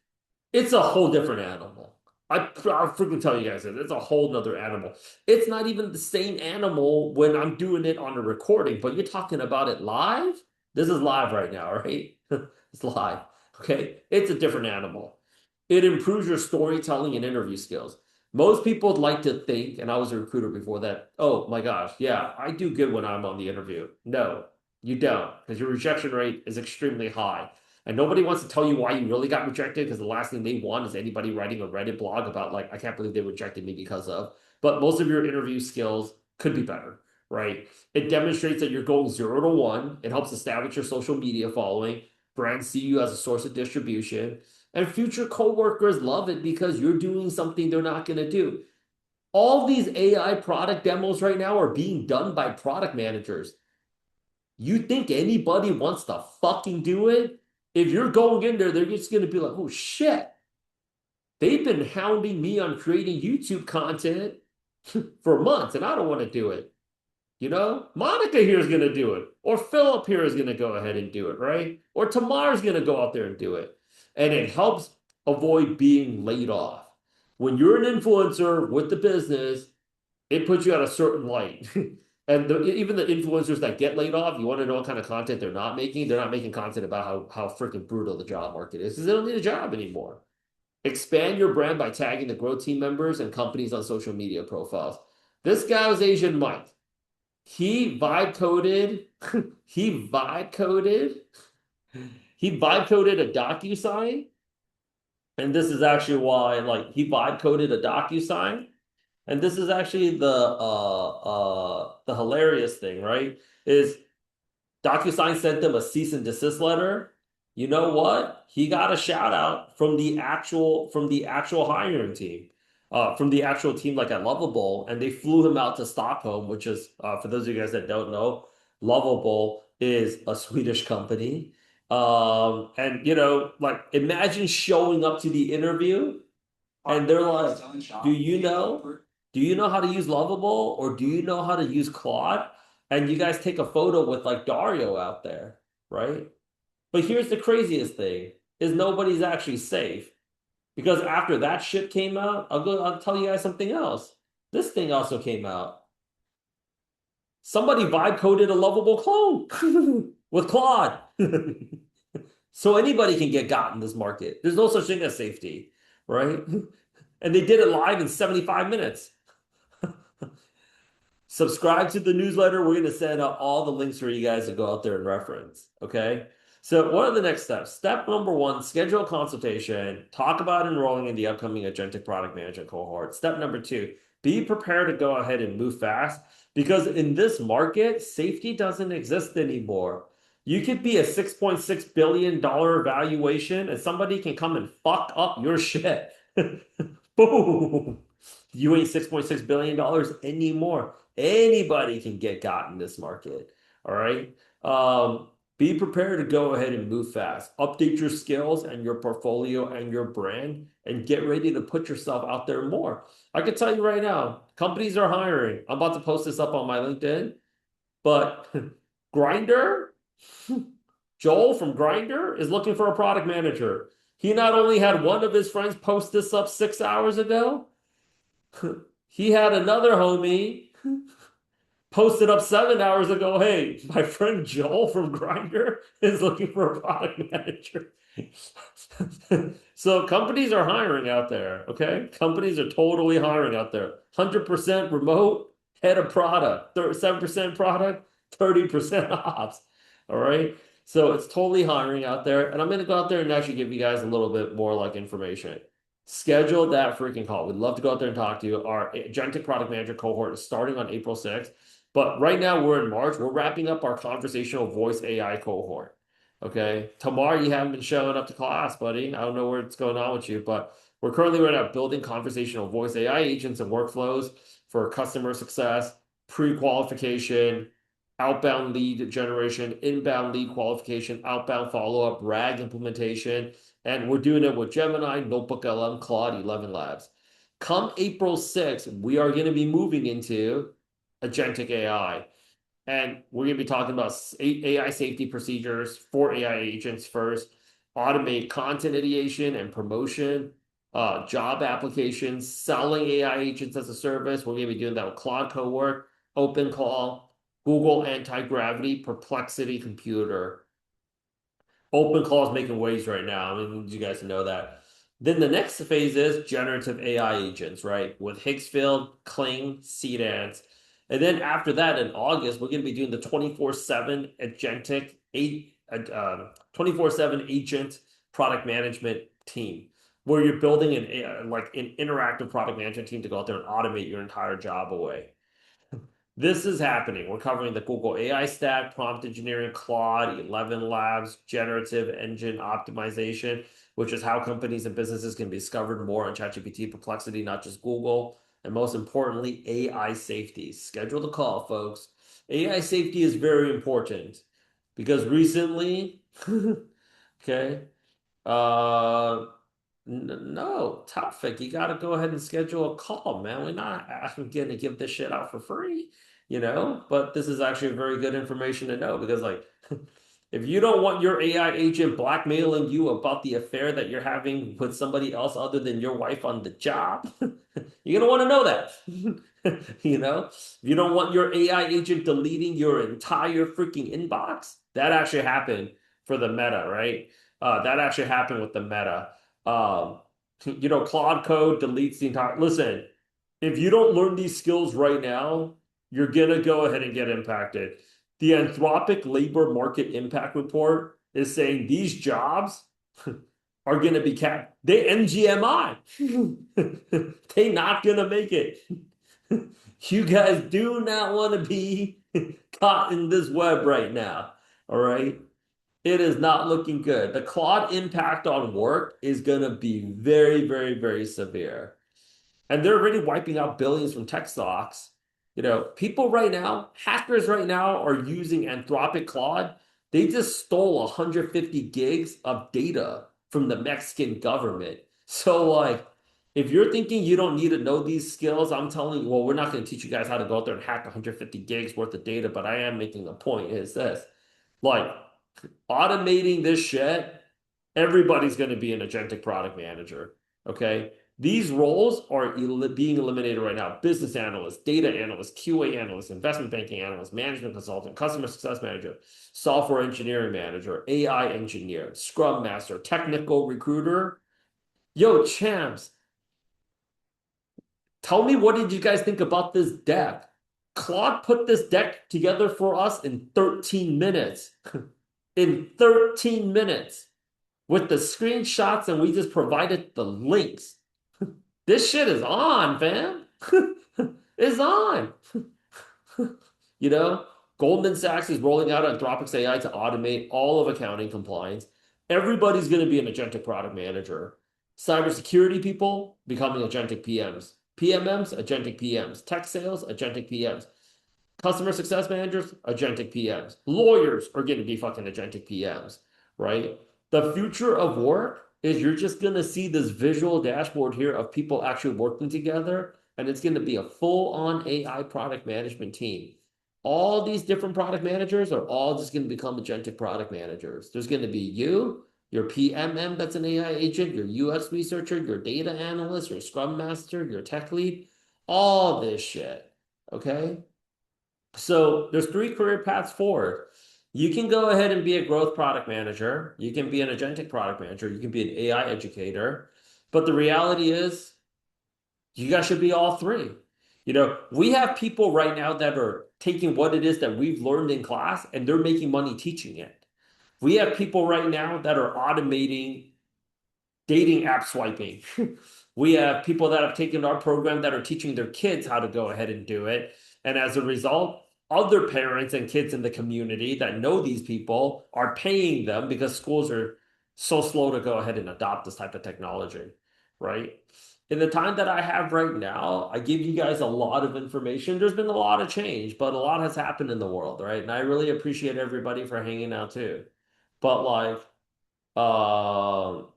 it's a whole different animal. I'll freaking tell you guys that it's a whole nother animal. It's not even the same animal when I'm doing it on a recording, but you're talking about it live? This is live right now, right? It's live. Okay. It's a different animal. It improves your storytelling and interview skills. Most people like to think, and I was a recruiter before that, oh my gosh, yeah, I do good when I'm on the interview. No, you don't, because your rejection rate is extremely high. And nobody wants to tell you why you really got rejected because the last thing they want is anybody writing a Reddit blog about, like, I can't believe they rejected me because of. But most of your interview skills could be better, right? It demonstrates that you're going 0 to 1. It helps establish your social media following. Brands see you as a source of distribution. And future coworkers love it because you're doing something they're not going to do. All these AI product demos right now are being done by product managers. You think anybody wants to fucking do it? If you're going in there, they're just going to be like, oh shit, they've been hounding me on creating YouTube content for months and I don't want to do it. Monica here is going to do it, or Philip here is going to go ahead and do it, right? Or Tamar's going to go out there and do it. And it helps avoid being laid off. When you're an influencer with the business, it puts you at a certain light. And even the influencers that get laid off, you want to know what kind of content they're not making? They're not making content about how freaking brutal the job market is because they don't need a job anymore. Expand your brand by tagging the growth team members and companies on social media profiles. This guy was Asian Mike. He vibe coded. he vibe coded. He vibe coded a DocuSign, and this is actually why, like, he vibe coded a DocuSign, and this is actually the hilarious thing, right? Is DocuSign sent them a cease and desist letter. You know what? He got a shout out from the actual hiring team, from the actual team like at Lovable, and they flew him out to Stockholm, which is for those of you guys that don't know, Lovable is a Swedish company. And like imagine showing up to the interview and they're like, "Do you know? Do you know how to use Lovable or do you know how to use Claude?" And you guys take a photo with like Dario out there, right? But here's the craziest thing is nobody's actually safe because after that shit came out, I'll tell you guys something else. This thing also came out. Somebody vibe coded a Lovable clone with Claude. So anybody can get got in this market. There's no such thing as safety, right? And they did it live in 75 minutes. Subscribe to the newsletter. We're going to send out all the links for you guys to go out there and reference. Okay. So, what are the next steps? Step number one, schedule a consultation. Talk about enrolling in the upcoming agentic product management cohort. Step number two, be prepared to go ahead and move fast because in this market, safety doesn't exist anymore. You could be a $6.6 billion valuation and somebody can come and fuck up your shit. Boom. You ain't $6.6 billion anymore. Anybody can get got in this market. All right. Be prepared to go ahead and move fast. Update your skills and your portfolio and your brand and get ready to put yourself out there more. I can tell you right now, companies are hiring. I'm about to post this up on my LinkedIn, but Grinder, Joel from Grinder is looking for a product manager. He not only had one of his friends post this up 6 hours ago, he had another homie posted up 7 hours ago. Hey, my friend Joel from Grinder is looking for a product manager. So companies are hiring out there. Okay, companies are totally hiring out there. 100% remote, head of product, 37% product, 30% ops. All right. So it's totally hiring out there. And I'm going to go out there and actually give you guys a little bit more like information. Schedule that freaking call. We'd love to go out there and talk to you. Our agentic product manager cohort is starting on April 6th. But right now we're in March. We're wrapping up our conversational voice AI cohort. Okay. Tamar, you haven't been showing up to class, buddy. I don't know what's going on with you, but we're currently right now building conversational voice AI agents and workflows for customer success, pre-qualification, outbound lead generation, inbound lead qualification, outbound follow-up, RAG implementation. And we're doing it with Gemini, Notebook LM, Claude 11 Labs. Come April 6th, we are going to be moving into agentic AI. And we're going to be talking about AI safety procedures for AI agents first, automate content ideation and promotion, job applications, selling AI agents as a service. We're going to be doing that with Claude Cowork, OpenCall, Google Anti-Gravity, Perplexity Computer. OpenCall is making waves right now. I mean, you guys know that. Then the next phase is generative AI agents, right? With Higgsfield, Kling, Seedance. And then after that, in August, we're going to be doing the 24/7 agentic, 24/7 agent product management team, where you're building like an interactive product management team to go out there and automate your entire job away. This is happening. We're covering the Google AI stack, prompt engineering, Claude, 11 Labs, generative engine optimization, which is how companies and businesses can be discovered more on ChatGPT, Perplexity, not just Google. And most importantly, AI safety. Schedule the call, folks. AI safety is very important because recently, okay, uh, no, Tafik, you got to go ahead and schedule a call, man. We're not going to give this shit out for free. But this is actually very good information to know because, like, if you don't want your AI agent blackmailing you about the affair that you're having with somebody else other than your wife on the job, you're gonna want to know that. If you don't want your AI agent deleting your entire freaking inbox, that actually happened for the Meta, right? That actually happened with the Meta. Um, Claude Code deletes the entire. Listen, if you don't learn these skills right now, you're gonna go ahead and get impacted. The Anthropic Labor Market Impact Report is saying these jobs are gonna be capped. They NGMI. They not gonna make it. You guys do not want to be caught in this web right now. All right. It is not looking good. The Claude impact on work is going to be very, very, very severe. And they're already wiping out billions from tech stocks. People right now, hackers right now are using Anthropic Claude. They just stole 150 gigs of data from the Mexican government. So, like, if you're thinking you don't need to know these skills, I'm telling you, well, we're not going to teach you guys how to go out there and hack 150 gigs worth of data, but I am making a point is this. Like, automating this shit, everybody's going to be an agentic product manager. Okay. These roles are being eliminated right now. Business analyst, data analyst, QA analyst, investment banking analyst, management consultant, customer success manager, software engineering manager, AI engineer, scrum master, technical recruiter. Yo, champs, tell me what did you guys think about this deck? Claude put this deck together for us in 13 minutes. In 13 minutes with the screenshots, and we just provided the links. This shit is on, fam. It's on. you know, Goldman Sachs is rolling out Anthropic's AI to automate all of accounting compliance. Everybody's going to be an agentic product manager. Cybersecurity people becoming agentic PMs. PMMs, agentic PMs. Tech sales, agentic PMs. Customer success managers, agentic PMs. Lawyers are going to be fucking agentic PMs, right? The future of work is you're just going to see this visual dashboard here of people actually working together, and it's going to be a full-on AI product management team. All these different product managers are all just going to become agentic product managers. There's going to be you, your PMM that's an AI agent, your UX researcher, your data analyst, your scrum master, your tech lead, all this shit. Okay. So there's three career paths forward. You can go ahead and be a growth product manager. You can be an agentic product manager. You can be an AI educator. But the reality is, you guys should be all three. We have people right now that are taking what it is that we've learned in class and they're making money teaching it. We have people right now that are automating dating app swiping. We have people that have taken our program that are teaching their kids how to go ahead and do it. And as a result, other parents and kids in the community that know these people are paying them because schools are so slow to go ahead and adopt this type of technology, right? In the time that I have right now, I give you guys a lot of information. There's been a lot of change, but a lot has happened in the world, right? And I really appreciate everybody for hanging out too. But like, um,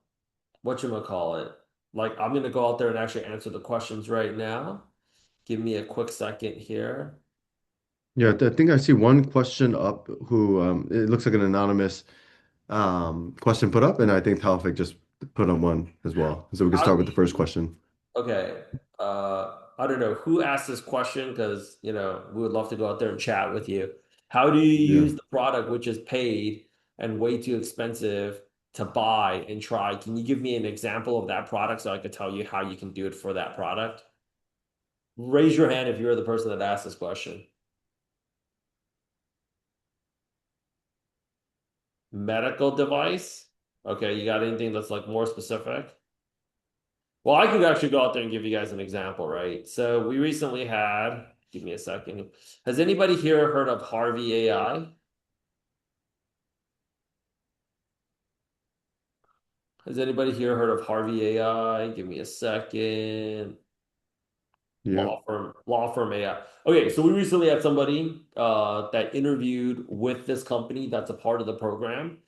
whatchamacallit, like I'm gonna go out there and actually answer the questions right now. Give me a quick second here. Yeah, I think I see one question up who it looks like an anonymous question put up, and I think Taufik just put on one as well. So we can How start do with the first you, question. okay, I don't know who asked this question because we would love to go out there and chat with you. How do you Yeah. use the product which is paid and way too expensive to buy and try? Can you give me an example of that product so I could tell you how you can do it for that product? Raise your hand if you're the person that asked this question. Medical device. Okay, you got anything that's like more specific? Well, I could actually go out there and give you guys an example, right? So we recently had, give me a second. Has anybody here heard of Harvey AI? Has anybody here heard of Harvey AI? Give me a second. Yeah. Law firm AI. Okay, so we recently had somebody that interviewed with this company that's a part of the program.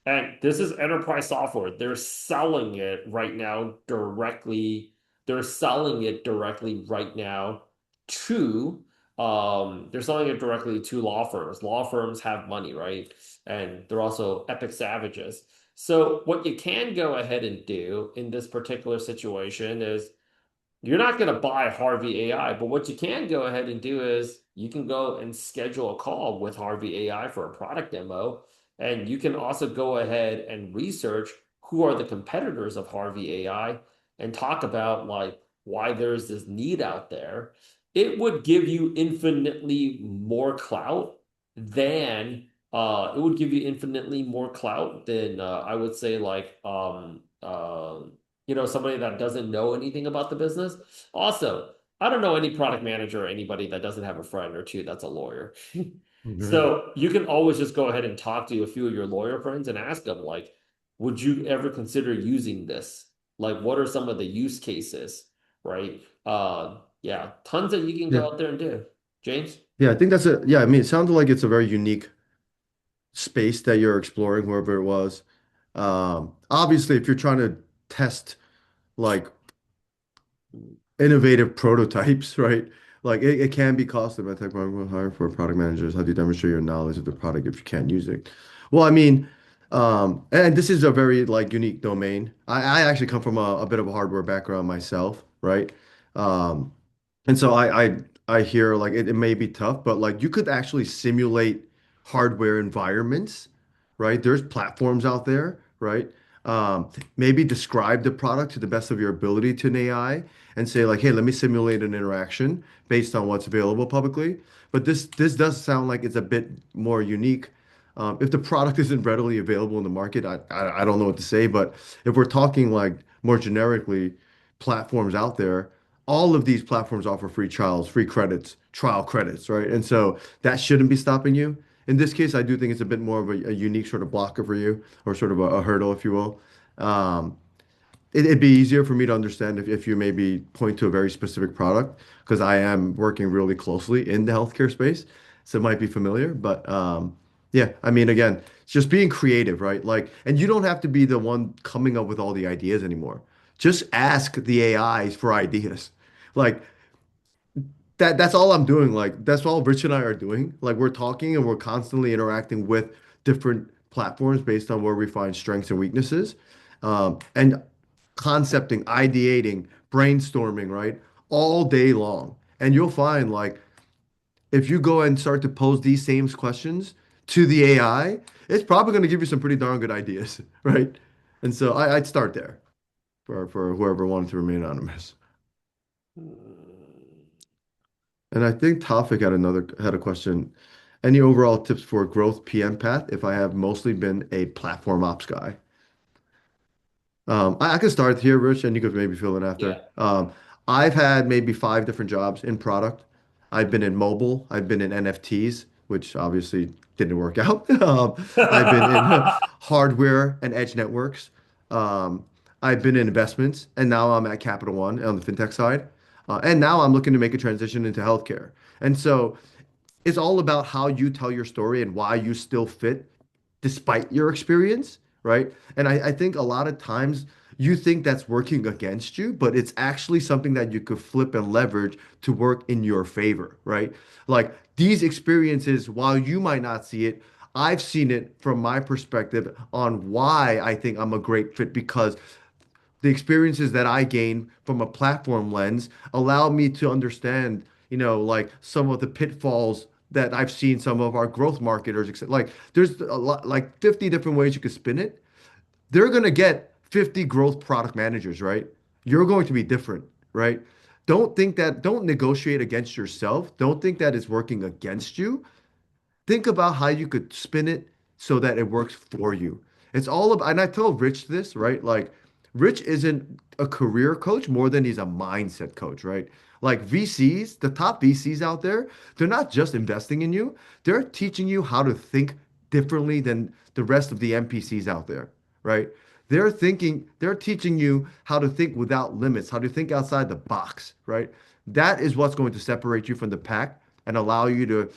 And this is enterprise software. They're selling it right now directly. They're selling it directly right now to they're selling it directly to law firms. Law firms have money, right? And they're also epic savages. So what you can go ahead and do in this particular situation is you're not going to buy Harvey AI, but what you can go ahead and do is you can go and schedule a call with Harvey AI for a product demo. And you can also go ahead and research who are the competitors of Harvey AI and talk about like why there's this need out there. It would give you infinitely more clout than it would give you infinitely more clout than I would say like somebody that doesn't know anything about the business. Also, I don't know any product manager or anybody that doesn't have a friend or two that's a lawyer. Mhm. So you can always just go ahead and talk to a few of your lawyer friends and ask them, like, would you ever consider using this? Like, what are some of the use cases, right? Yeah, tons that you can Yeah. go out there and do. James? Yeah, I think that's a yeah, I mean, it sounds like it's a very unique space that you're exploring, whoever it was. Obviously, if you're trying to test like innovative prototypes, right? Like it can be costly, but tech marketing will hire for product managers. How do you demonstrate your knowledge of the product if you can't use it? Well, I mean, and this is a very like unique domain. I actually come from a bit of a hardware background myself, right? Um, and so I hear like it may be tough, but like you could actually simulate hardware environments, right? There's platforms out there, right? Maybe describe the product to the best of your ability to an AI and say like, hey, let me simulate an interaction based on what's available publicly. But this does sound like it's a bit more unique. If the product isn't readily available in the market, I don't know what to say. But if we're talking like more generically, platforms out there, all of these platforms offer free trials, free credits, trial credits, right? And so that shouldn't be stopping you. In this case, I do think it's a bit more of a unique sort of blocker for you, or sort of a hurdle, if you will. Um, it'd be easier for me to understand if you maybe point to a very specific product, because I am working really closely in the healthcare space, so it might be familiar. But yeah, I mean, again, it's just being creative, right? Like, and you don't have to be the one coming up with all the ideas anymore. Just ask the AIs for ideas. Like, that's all I'm doing. Like that's all Rich and I are doing. Like we're talking and we're constantly interacting with different platforms based on where we find strengths and weaknesses, and concepting, ideating, brainstorming, right, all day long. And you'll find like if you go and start to pose these same questions to the AI, it's probably going to give you some pretty darn good ideas, right? And so I'd start there for whoever wanted to remain anonymous. And I think Tafik had a question. Any overall tips for growth PM path if I have mostly been a platform ops guy? I can start here, Rich, and you could maybe fill in Yeah. after. I've had maybe five different jobs in product. I've been in mobile. I've been in NFTs, which obviously didn't work out. I've been in hardware and edge networks. Um, I've been in investments, and now I'm at Capital One on the fintech side. And now I'm looking to make a transition into healthcare. And so it's all about how you tell your story and why you still fit despite your experience, right? And I think a lot of times you think that's working against you, but it's actually something that you could flip and leverage to work in your favor, right? Like these experiences, while you might not see it, I've seen it from my perspective on why I think I'm a great fit because the experiences that I gain from a platform lens allow me to understand, like some of the pitfalls that I've seen some of our growth marketers, like there's a lot, like 50 different ways you could spin it. They're going to get 50 growth product managers, right? You're going to be different, right? Don't negotiate against yourself. Don't think that it's working against you. Think about how you could spin it so that it works for you. It's all about, and I told Rich this, right? Like, Rich isn't a career coach more than he's a mindset coach, right? Like VCs, the top VCs out there, they're not just investing in you, they're teaching you how to think differently than the rest of the NPCs out there, right? They're teaching you how to think without limits, how to think outside the box, right? That is what's going to separate you from the pack and allow you to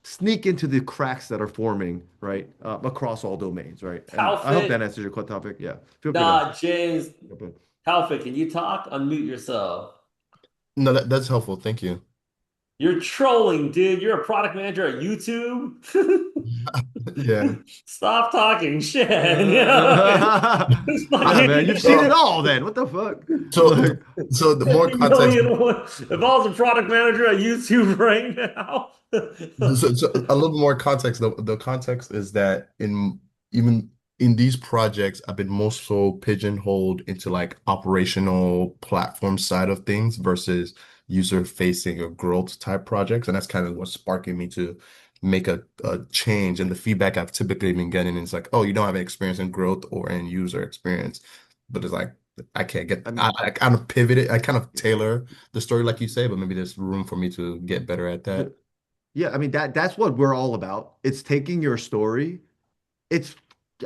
sneak into the cracks that are forming, right, across all domains, right? And I hope Talfik, that answers your topic. Yeah, feel free to nah, James. jump in. Talfik, can you talk? Unmute yourself. No, that's helpful. Thank you. You're trolling, dude. You're a product manager at YouTube. Yeah. Stop talking shit. You know, it's Yeah, man, fucking you've seen it So, all then. What the fuck? so, Like, so the more 50 context, million. If I was a product manager at YouTube right now. so a little bit more context. The context is that in even in these projects, I've been most so pigeonholed into like operational platform side of things versus user facing or growth type projects, and that's kind of what's sparking me to make a change. And the feedback I've typically been getting is like, oh, you don't have any experience in growth or in user experience, but it's like I can't get. I mean, I kind of pivot it. I kind of tailor the story like you say, but maybe there's room for me to get better at that. the, yeah, I mean that's what we're all about. It's taking your story. It's,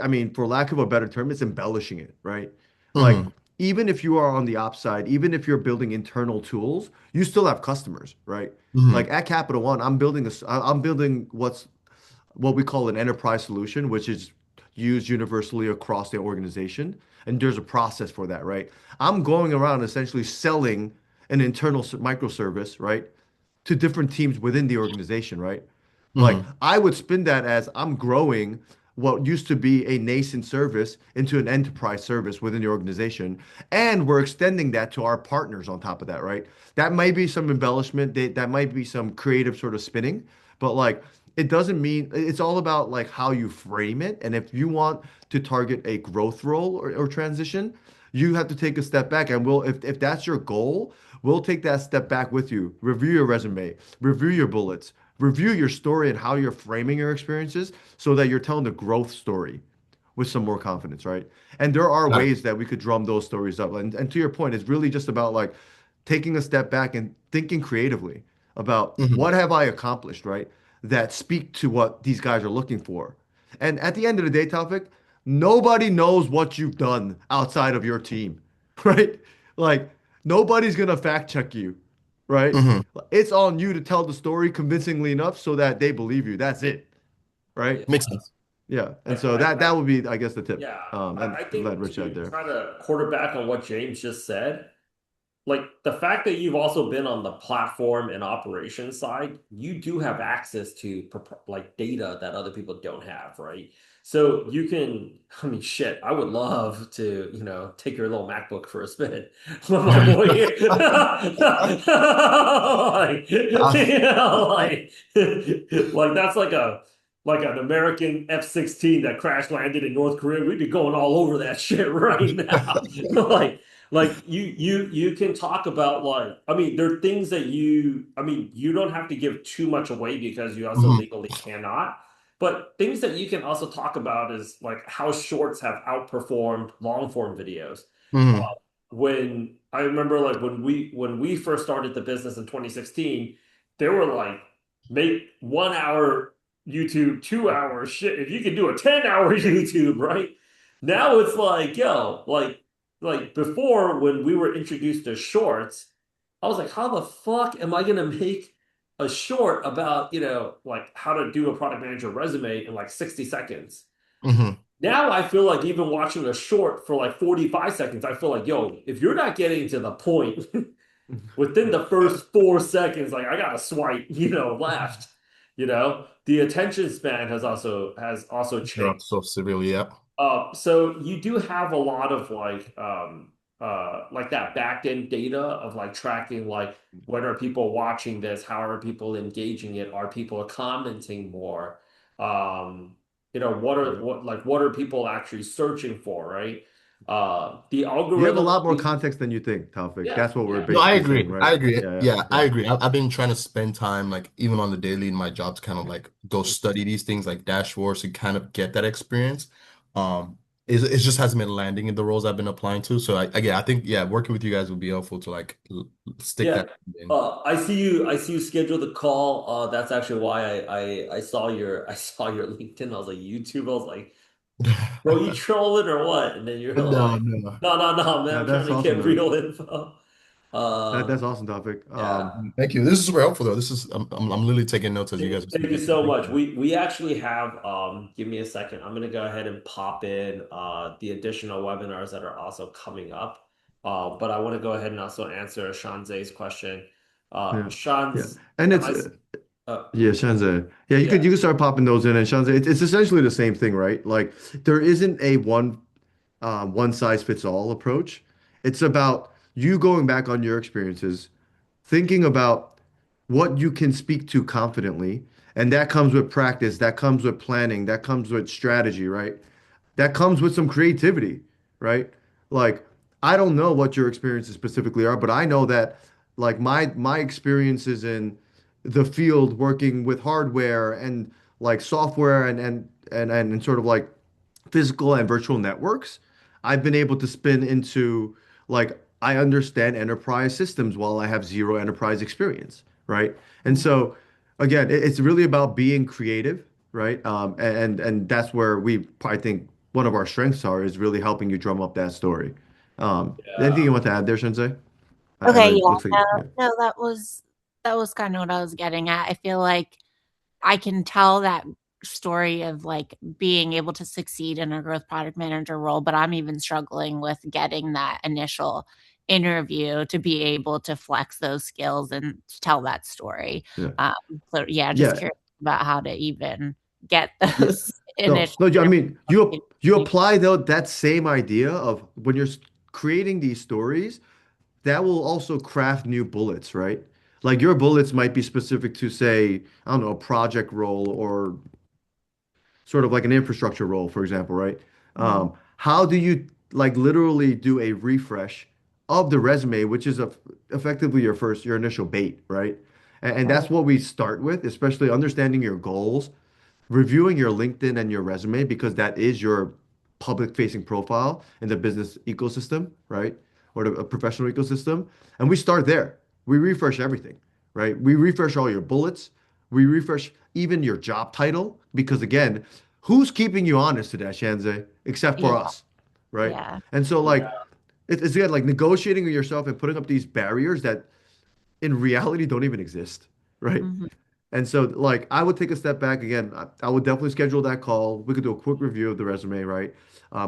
I mean, for lack of a better term, it's embellishing it, right? Like, Hmm. even if you are on the ops side, even if you're building internal tools, you still have customers, right? Like Hmm. at Capital One, I'm building what we call an enterprise solution, which is used universally across the organization. And there's a process for that, right? I'm going around essentially selling an internal microservice, right, to different teams within the organization, right? Like Hmm. I would spin that as I'm growing what used to be a nascent service into an enterprise service within the organization. And we're extending that to our partners on top of that, right? That might be some embellishment, that might be some creative sort of spinning, but like it doesn't mean it's all about like how you frame it. And if you want to target a growth role or transition, you have to take a step back. And if that's your goal, we'll take that step back with you. Review your resume, review your bullets, review your story and how you're framing your experiences so that you're telling the growth story with some more confidence, right? And there are Got it. ways that we could drum those stories up. And to your point, it's really just about like taking a step back and thinking creatively about Hmm. what have I accomplished, right? That speak to what these guys are looking for. And at the end of the day, Taufik, nobody knows what you've done outside of your team, right? Like nobody's gonna fact check you, right? Hmm. It's on you to tell the story convincingly enough so that they believe you. That's it, right? Yeah. Makes sense. Yeah. I, And so I, that I would be, I guess, the tip. yeah, And I let think Rich add to there. try to quarterback on what James just said, like the fact that you've also been on the platform and operations side, you do have access to like data that other people don't have, right? So you can, I mean, shit, I would love to, take your little MacBook for a spin. With my boy here. Like, like that's like an American F-16 that crash landed in North Korea. We'd be going all over that shit right now. Like you can talk about like I mean there are things that you don't have to give too much away because you also Hmm. legally cannot. But things that you can also talk about is like how shorts have outperformed long form videos. Uh, Hmm. when I remember like when we first started the business in 2016, there were like make 1 hour YouTube, 2 hours shit. If you could do a 10-hour YouTube, right? Now it's like, yo, like before when we were introduced to shorts, I was like, how the fuck am I gonna make a short about, like how to do a product manager resume in like 60 seconds? Hmm. Now I feel like even watching a short for like 45 seconds, I feel like, yo, if you're not getting to the point within the first 4 seconds, like I gotta swipe, left. The attention span has also changed. Dropped so severely. Yeah. So you do have a lot of like that back end data of like tracking like when are people watching this, how are people engaging it, are people commenting more, Yeah. what are people actually searching for, right? The You have a algorithm lot more obviously, context than you think, Taufik. yeah, That's what we're yeah, No, I basically saying, agree. right? I agree. Yeah, Yeah, I yeah, agree. I've been trying to spend time, like even on the daily in my job, to kind of like go study these things, like dashboards, to kind of get that experience. It just hasn't been landing in the roles I've been applying to. So yeah, I think yeah, working with you guys would be helpful to like stick yeah. that in. I see you scheduled the call. That's actually why I saw your I saw your LinkedIn. I was like YouTube. I was like, bro, you trolling or what? And then you're No, like, no. no, no, no, man, yeah. I'm trying That's to awesome, get though. real info. That's Um, awesome, Taufik. yeah. Thank you. This is super helpful though. This is I'm literally taking notes as you guys are Thank you speaking. so Thank much. you. We actually have give me a second. I'm gonna go ahead and pop in the additional webinars that are also coming up. But I want to go ahead and also answer Shanze's question. Yeah. Yeah. Sean's, And am it's I, yeah, Shanzai. Yeah, yeah. you could start popping those in and Shanzai. It's essentially the same thing, right? Like there isn't a one size fits all approach. It's about you going back on your experiences, thinking about what you can speak to confidently, and that comes with practice, that comes with planning, that comes with strategy, right? That comes with some creativity, right? Like, I don't know what your experiences specifically are, but I know that like my experiences in the field working with hardware and like software and sort of like physical and virtual networks, I've been able to spin into like I understand enterprise systems while I have zero enterprise experience, right? And so again, it's really about being creative, right? And that's where I think one of our strengths are is really helping you drum up that story. Anything Yeah. you want to add there, Sensei? I know Yeah. it Okay, looks like yeah, yeah, no, no, that was kind of what I was getting at. I feel like I can tell that story of like being able to succeed in a growth product manager role, but I'm even struggling with getting that initial interview to be able to flex those skills and tell that story. yeah, Um, so yeah, just yeah, curious about how to even get yeah. those No, initial no. I mean, you interviews. apply though that same idea of when you're creating these stories. That will also craft new bullets, right? Like your bullets might be specific to, say, I don't know, a project role or sort of like an infrastructure role, for example, right? Mhm. How do you like literally do a refresh of the resume, which is effectively your initial bait, right? And Right. that's what we start with, especially understanding your goals, reviewing your LinkedIn and your resume because that is your public facing profile in the business ecosystem, right? Or the professional ecosystem. And we start there. We refresh everything, right? We refresh all your bullets. We refresh even your job title because again, who's keeping you honest to that, Shanze, except for Yeah, us, right? yeah. And so Yeah. like it's again like negotiating with yourself and putting up these barriers that in reality don't even exist, right? Mhm. And so, like, I would take a step back again. I would definitely schedule that call. We could do a quick review of the resume, right?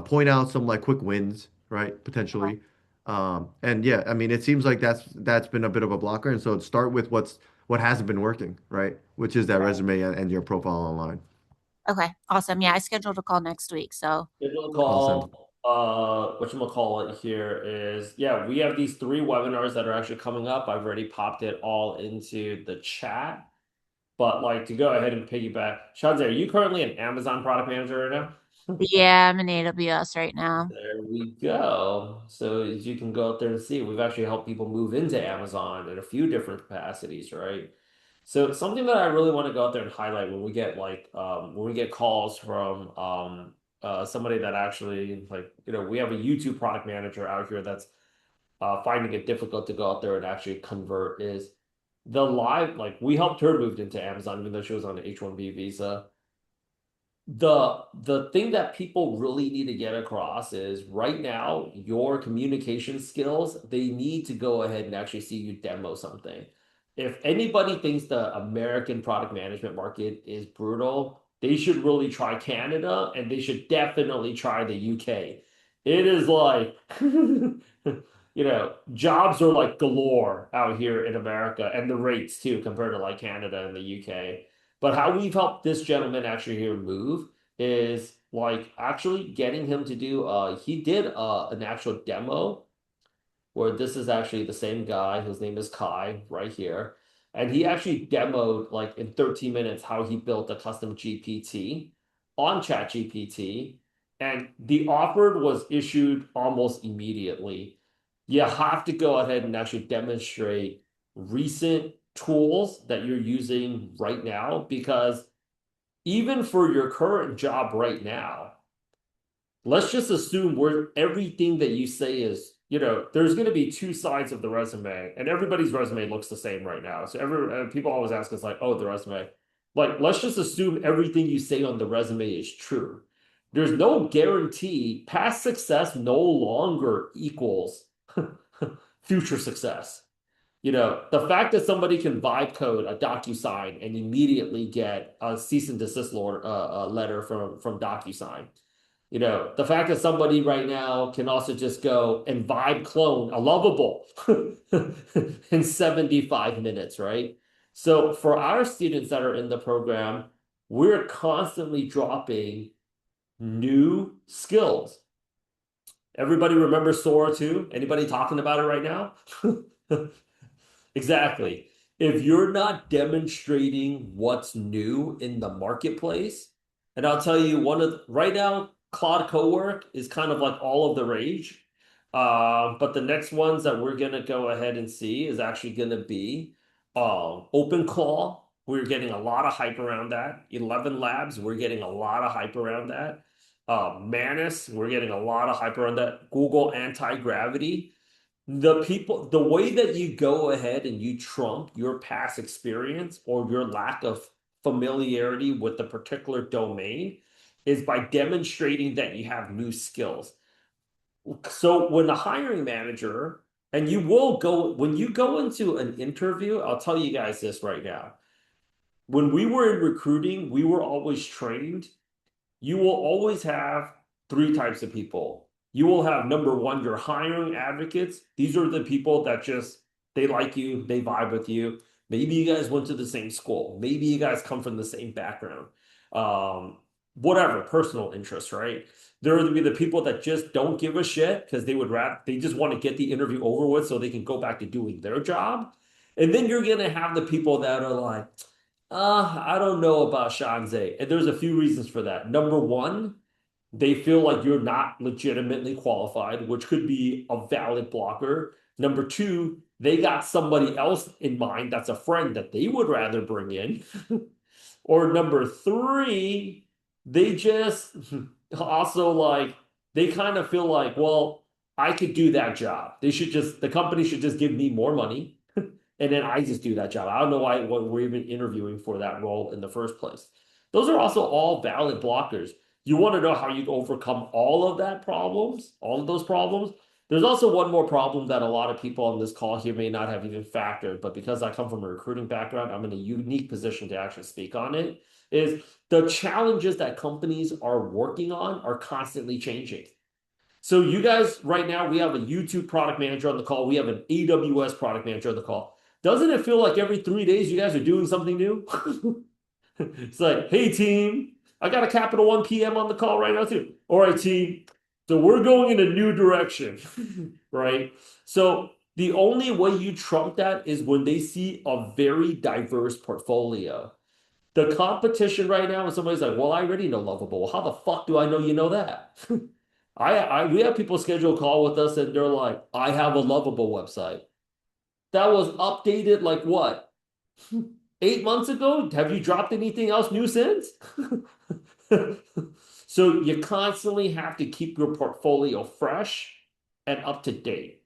Point out some like quick wins, right? Potentially. And yeah, I mean, it seems like that's been a bit of a blocker. And so start with what hasn't been working, right? Which is that resume and your profile online. Okay, awesome. Yeah, I scheduled a call next week, so Digital Awesome. call, whatchamacallit here is, yeah, we have these three webinars that are actually coming up. I've already popped it all into the chat. But like to go ahead and piggyback, Shadze, are you currently an Amazon product manager right now? yeah, I'm in AWS right now. There we go. So as you can go out there and see, we've actually helped people move into Amazon in a few different capacities, right? So something that I really want to go out there and highlight when we get when we get calls from somebody that actually like we have a YouTube product manager out here that's finding it difficult to go out there and actually convert is the live like we helped her move into Amazon even though she was on an H-1B visa. The thing that people really need to get across is right now your communication skills, they need to go ahead and actually see you demo something. If anybody thinks the American product management market is brutal, they should really try Canada and they should definitely try the UK. It is like jobs are like galore out here in America and the rates too compared to like Canada and the UK. But how we've helped this gentleman actually here move is like actually getting him to do he did an actual demo where this is actually the same guy whose name is Kai right here. And he actually demoed like in 13 minutes how he built a custom GPT on ChatGPT. And the offer was issued almost immediately. You have to go ahead and actually demonstrate recent tools that you're using right now because even for your current job right now, let's just assume where everything that you say is, there's going to be two sides of the resume, and everybody's resume looks the same right now. So people always ask us like, "Oh, the resume." Like, let's just assume everything you say on the resume is true. There's no guarantee past success no longer equals future success. The fact that somebody can vibe code a DocuSign and immediately get a cease and desist letter from DocuSign. The fact that somebody right now can also just go and vibe clone a lovable in 75 minutes, right? So for our students that are in the program, we're constantly dropping new skills. Everybody remember Sora 2? Anybody talking about it right now? Exactly. If you're not demonstrating what's new in the marketplace, and I'll tell you right now, Claude Cowork is kind of like all of the rage. But the next ones that we're gonna go ahead and see is actually gonna be OpenClaw. We're getting a lot of hype around that. 11 Labs, we're getting a lot of hype around that. Manus, we're getting a lot of hype around that. Google Anti-Gravity. The way that you go ahead and you trump your past experience or your lack of familiarity with the particular domain is by demonstrating that you have new skills. So when the hiring manager, and when you go into an interview, I'll tell you guys this right now. When we were in recruiting, we were always trained you will always have three types of people. You will have number one, your hiring advocates. These are the people that just they like you, they vibe with you. Maybe you guys went to the same school. Maybe you guys come from the same background. Whatever, personal interests, right? There will be the people that just don't give a shit because they just want to get the interview over with so they can go back to doing their job. And then you're gonna have the people that are like, I don't know about Shanze. And there's a few reasons for that. Number one, they feel like you're not legitimately qualified, which could be a valid blocker. Number two, they got somebody else in mind that's a friend that they would rather bring in. Or number three, they just also they kind of feel like, well, I could do that job. The company should just give me more money and then I just do that job. I don't know what we're even interviewing for that role in the first place. Those are also all valid blockers. You want to know how you overcome all of those problems. There's also one more problem that a lot of people on this call here may not have even factored, but because I come from a recruiting background, I'm in a unique position to actually speak on it, is the challenges that companies are working on are constantly changing. So you guys, right now, we have a YouTube product manager on the call. We have an AWS product manager on the call. Doesn't it feel like every 3 days you guys are doing something new? It's like, hey team, I got a Capital One PM on the call right now too. All right, team. So we're going in a new direction, right? So the only way you trump that is when they see a very diverse portfolio. The competition right now is somebody's like, well, I already know Lovable. How the fuck do I know you know that? We have people schedule a call with us and they're like, I have a Lovable website. That was updated like what? 8 months ago? Have you dropped anything else new since? So you constantly have to keep your portfolio fresh and up to date.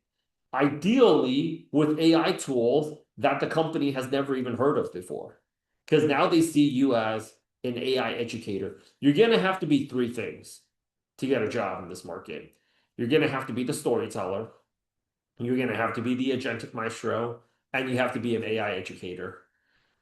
Ideally, with AI tools that the company has never even heard of before. Because now they see you as an AI educator. You're going to have to be three things to get a job in this market. You're going to have to be the storyteller. You're going to have to be the agentic maestro, and you have to be an AI educator.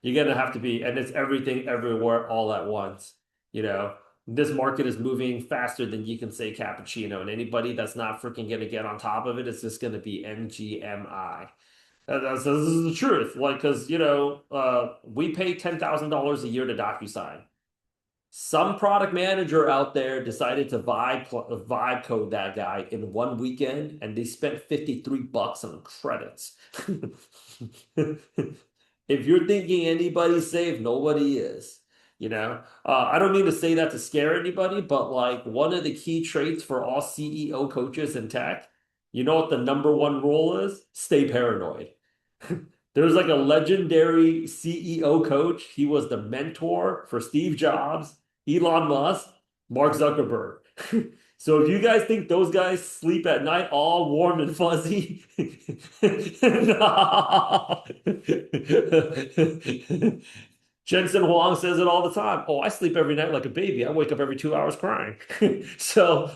You're going to have to be, and it's everything everywhere all at once. You know, this market is moving faster than you can say cappuccino, and anybody that's not freaking going to get on top of it, it's just going to be MGMI. This is the truth. Like, because, we pay $10,000 a year to DocuSign. Some product manager out there decided to vibe code that guy in one weekend, and they spent $53 on credits. If you're thinking anybody's safe, nobody is. I don't mean to say that to scare anybody, but like one of the key traits for all CEO coaches in tech, you know what the number one rule is? Stay paranoid. There's like a legendary CEO coach. He was the mentor for Steve Jobs, Elon Musk, Mark Zuckerberg. So if you guys think those guys sleep at night all warm and fuzzy, no. Jensen Huang says it all the time. Oh, I sleep every night like a baby. I wake up every 2 hours crying. So,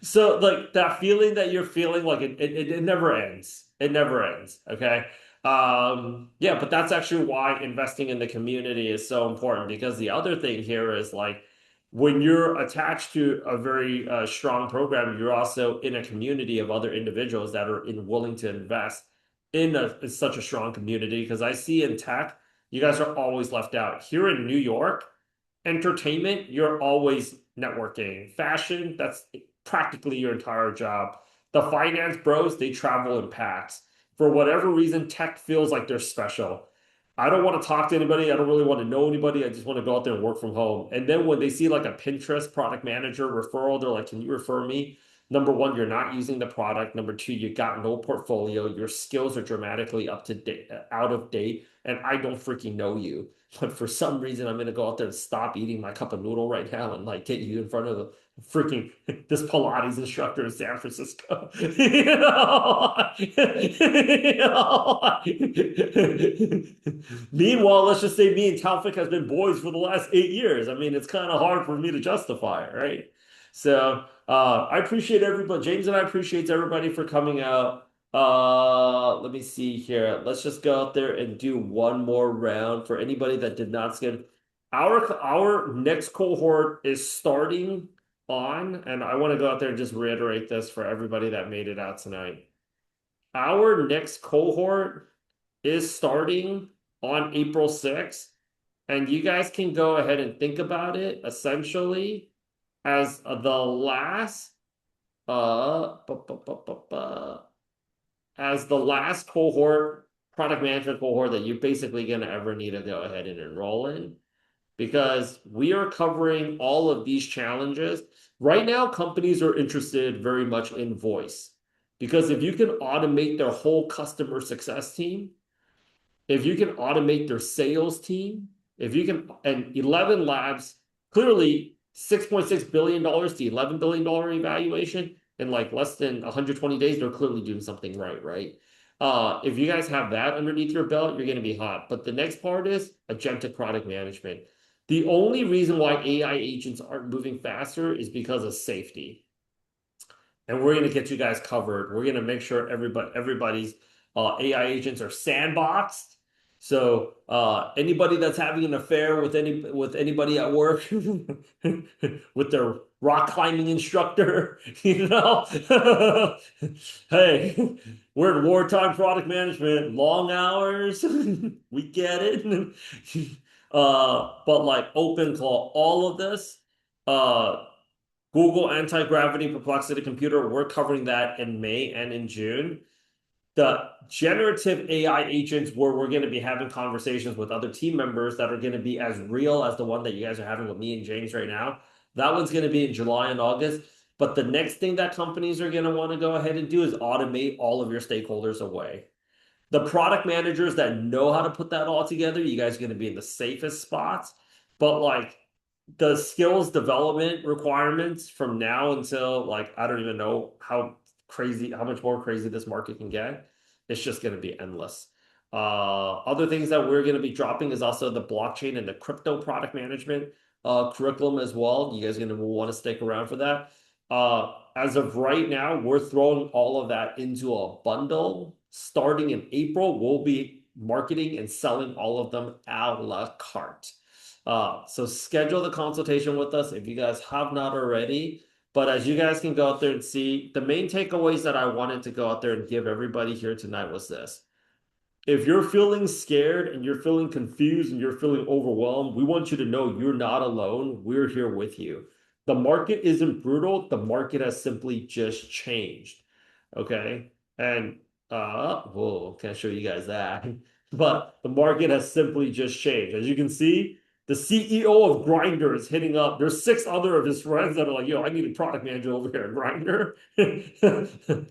so like that feeling that you're feeling like it never ends. It never ends. Okay. Yeah, but that's actually why investing in the community is so important because the other thing here is like when you're attached to a very strong program, you're also in a community of other individuals that are willing to invest in such a strong community. Because I see in tech, you guys are always left out. Here in New York, entertainment, you're always networking. Fashion, that's practically your entire job. The finance bros, they travel in packs. For whatever reason, tech feels like they're special. I don't want to talk to anybody. I don't really want to know anybody. I just want to go out there and work from home. And then when they see like a Pinterest product manager referral, they're like, can you refer me? Number one, you're not using the product. Number two, you got no portfolio. Your skills are dramatically up to date, out of date, and I don't freaking know you. But for some reason, I'm gonna go out there and stop eating my cup of noodle right now and like get you in front of the freaking this Pilates instructor in San Francisco. You know? You know? Meanwhile, let's just say me and Taufik has been boys for the last 8 years. I mean, it's kind of hard for me to justify it, right? So I appreciate everybody. James and I appreciate everybody for coming out. Let me see here. Let's just go out there and do one more round for anybody that did not skip. Our next cohort is starting on, and I want to go out there and just reiterate this for everybody that made it out tonight. Our next cohort is starting on April 6th, and you guys can go ahead and think about it essentially as the last uh bu- bu- bu- bu- bu- as the last cohort, product management cohort that you're basically going to ever need to go ahead and enroll in because we are covering all of these challenges. Right now, companies are interested very much in voice because if you can automate their whole customer success team, if you can automate their sales team, if you can, and 11 labs, clearly $6.6 billion to $11 billion evaluation in like less than 120 days, they're clearly doing something right, right? If you guys have that underneath your belt, you're going to be hot. But the next part is agentic product management. The only reason why AI agents aren't moving faster is because of safety, and we're going to get you guys covered. We're going to make sure everybody's AI agents are sandboxed. So anybody that's having an affair with anybody at work, with their rock climbing instructor, you know, hey, we're in wartime product management, long hours, we get it. But like open call, all of this. Google anti-gravity perplexity computer, we're covering that in May and in June. The generative AI agents, where we're going to be having conversations with other team members that are going to be as real as the one that you guys are having with me and James right now. That one's going to be in July and August. But the next thing that companies are going to want to go ahead and do is automate all of your stakeholders away. The product managers that know how to put that all together, you guys are going to be in the safest spots. But like the skills development requirements from now until like I don't even know how much more crazy this market can get. It's just going to be endless. Other things that we're going to be dropping is also the blockchain and the crypto product management curriculum as well. You guys are going to want to stick around for that. As of right now, we're throwing all of that into a bundle. Starting in April, we'll be marketing and selling all of them a la carte. So schedule the consultation with us if you guys have not already. But as you guys can go out there and see, the main takeaways that I wanted to go out there and give everybody here tonight was this. If you're feeling scared and you're feeling confused and you're feeling overwhelmed, we want you to know you're not alone. We're here with you. The market isn't brutal. The market has simply just changed. Okay. And whoa, can't show you guys that. But the market has simply just changed. As you can see, the CEO of Grindr is hitting up. There's 6 other of his friends that are like, yo, I need a product manager over here at Grindr.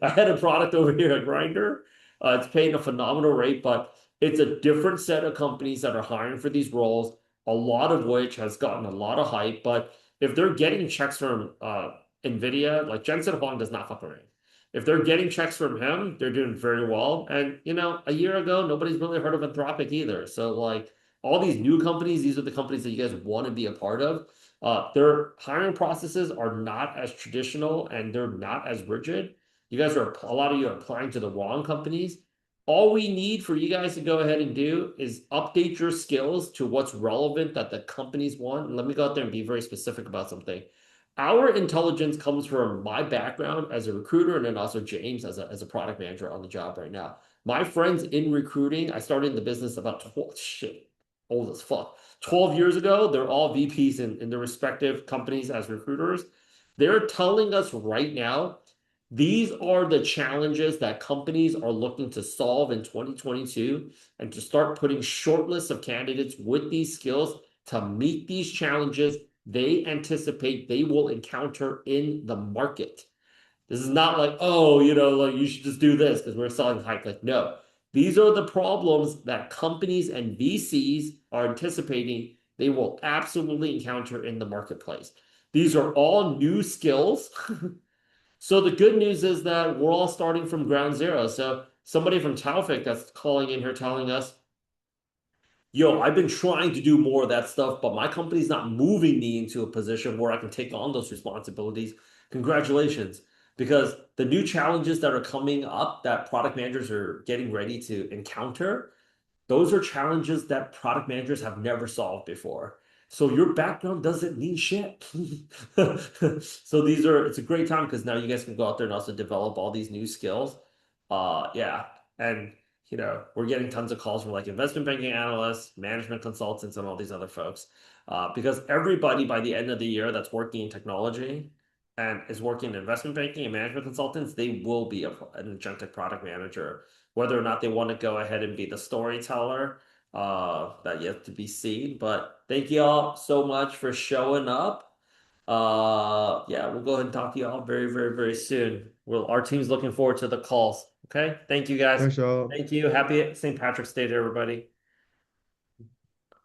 I had a product over here at Grindr. It's paying a phenomenal rate, but it's a different set of companies that are hiring for these roles, a lot of which has gotten a lot of hype. But if they're getting checks from NVIDIA, like Jensen Huang does not fuck around. If they're getting checks from him, they're doing very well. And, you know, a year ago, nobody's really heard of Anthropic either. So, like, all these new companies, these are the companies that you guys want to be a part of. Their hiring processes are not as traditional and they're not as rigid. You guys are, a lot of you are applying to the wrong companies. All we need for you guys to go ahead and do is update your skills to what's relevant that the companies want. And let me go out there and be very specific about something. Our intelligence comes from my background as a recruiter and then also James as a product manager on the job right now. My friends in recruiting, I started in the business about 12, shit, old as fuck. 12 years ago, they're all VPs in their respective companies as recruiters. They're telling us right now these are the challenges that companies are looking to solve in 2022 and to start putting short lists of candidates with these skills to meet these challenges they anticipate they will encounter in the market. This is not like, oh, like you should just do this because we're selling hype. Like, no, these are the problems that companies and VCs are anticipating they will absolutely encounter in the marketplace. These are all new skills. So the good news is that we're all starting from ground zero. So somebody from Taufik that's calling in here telling us, yo, I've been trying to do more of that stuff, but my company's not moving me into a position where I can take on those responsibilities. Congratulations. Because the new challenges that are coming up that product managers are getting ready to encounter, those are challenges that product managers have never solved before. So your background doesn't mean shit. So it's a great time because now you guys can go out there and also develop all these new skills. Yeah. And we're getting tons of calls from like investment banking analysts, management consultants, and all these other folks. Because everybody by the end of the year that's working in technology and is working in investment banking and management consultants, they will be an agentic product manager. Whether or not they want to go ahead and be the storyteller, that yet to be seen. But thank you all so much for showing up. Yeah, we'll go ahead and talk to you all very, very, very soon. Our team's looking forward to the calls. Okay. Thank you guys. Thanks, y'all. Thank you. Happy St. Patrick's Day to everybody.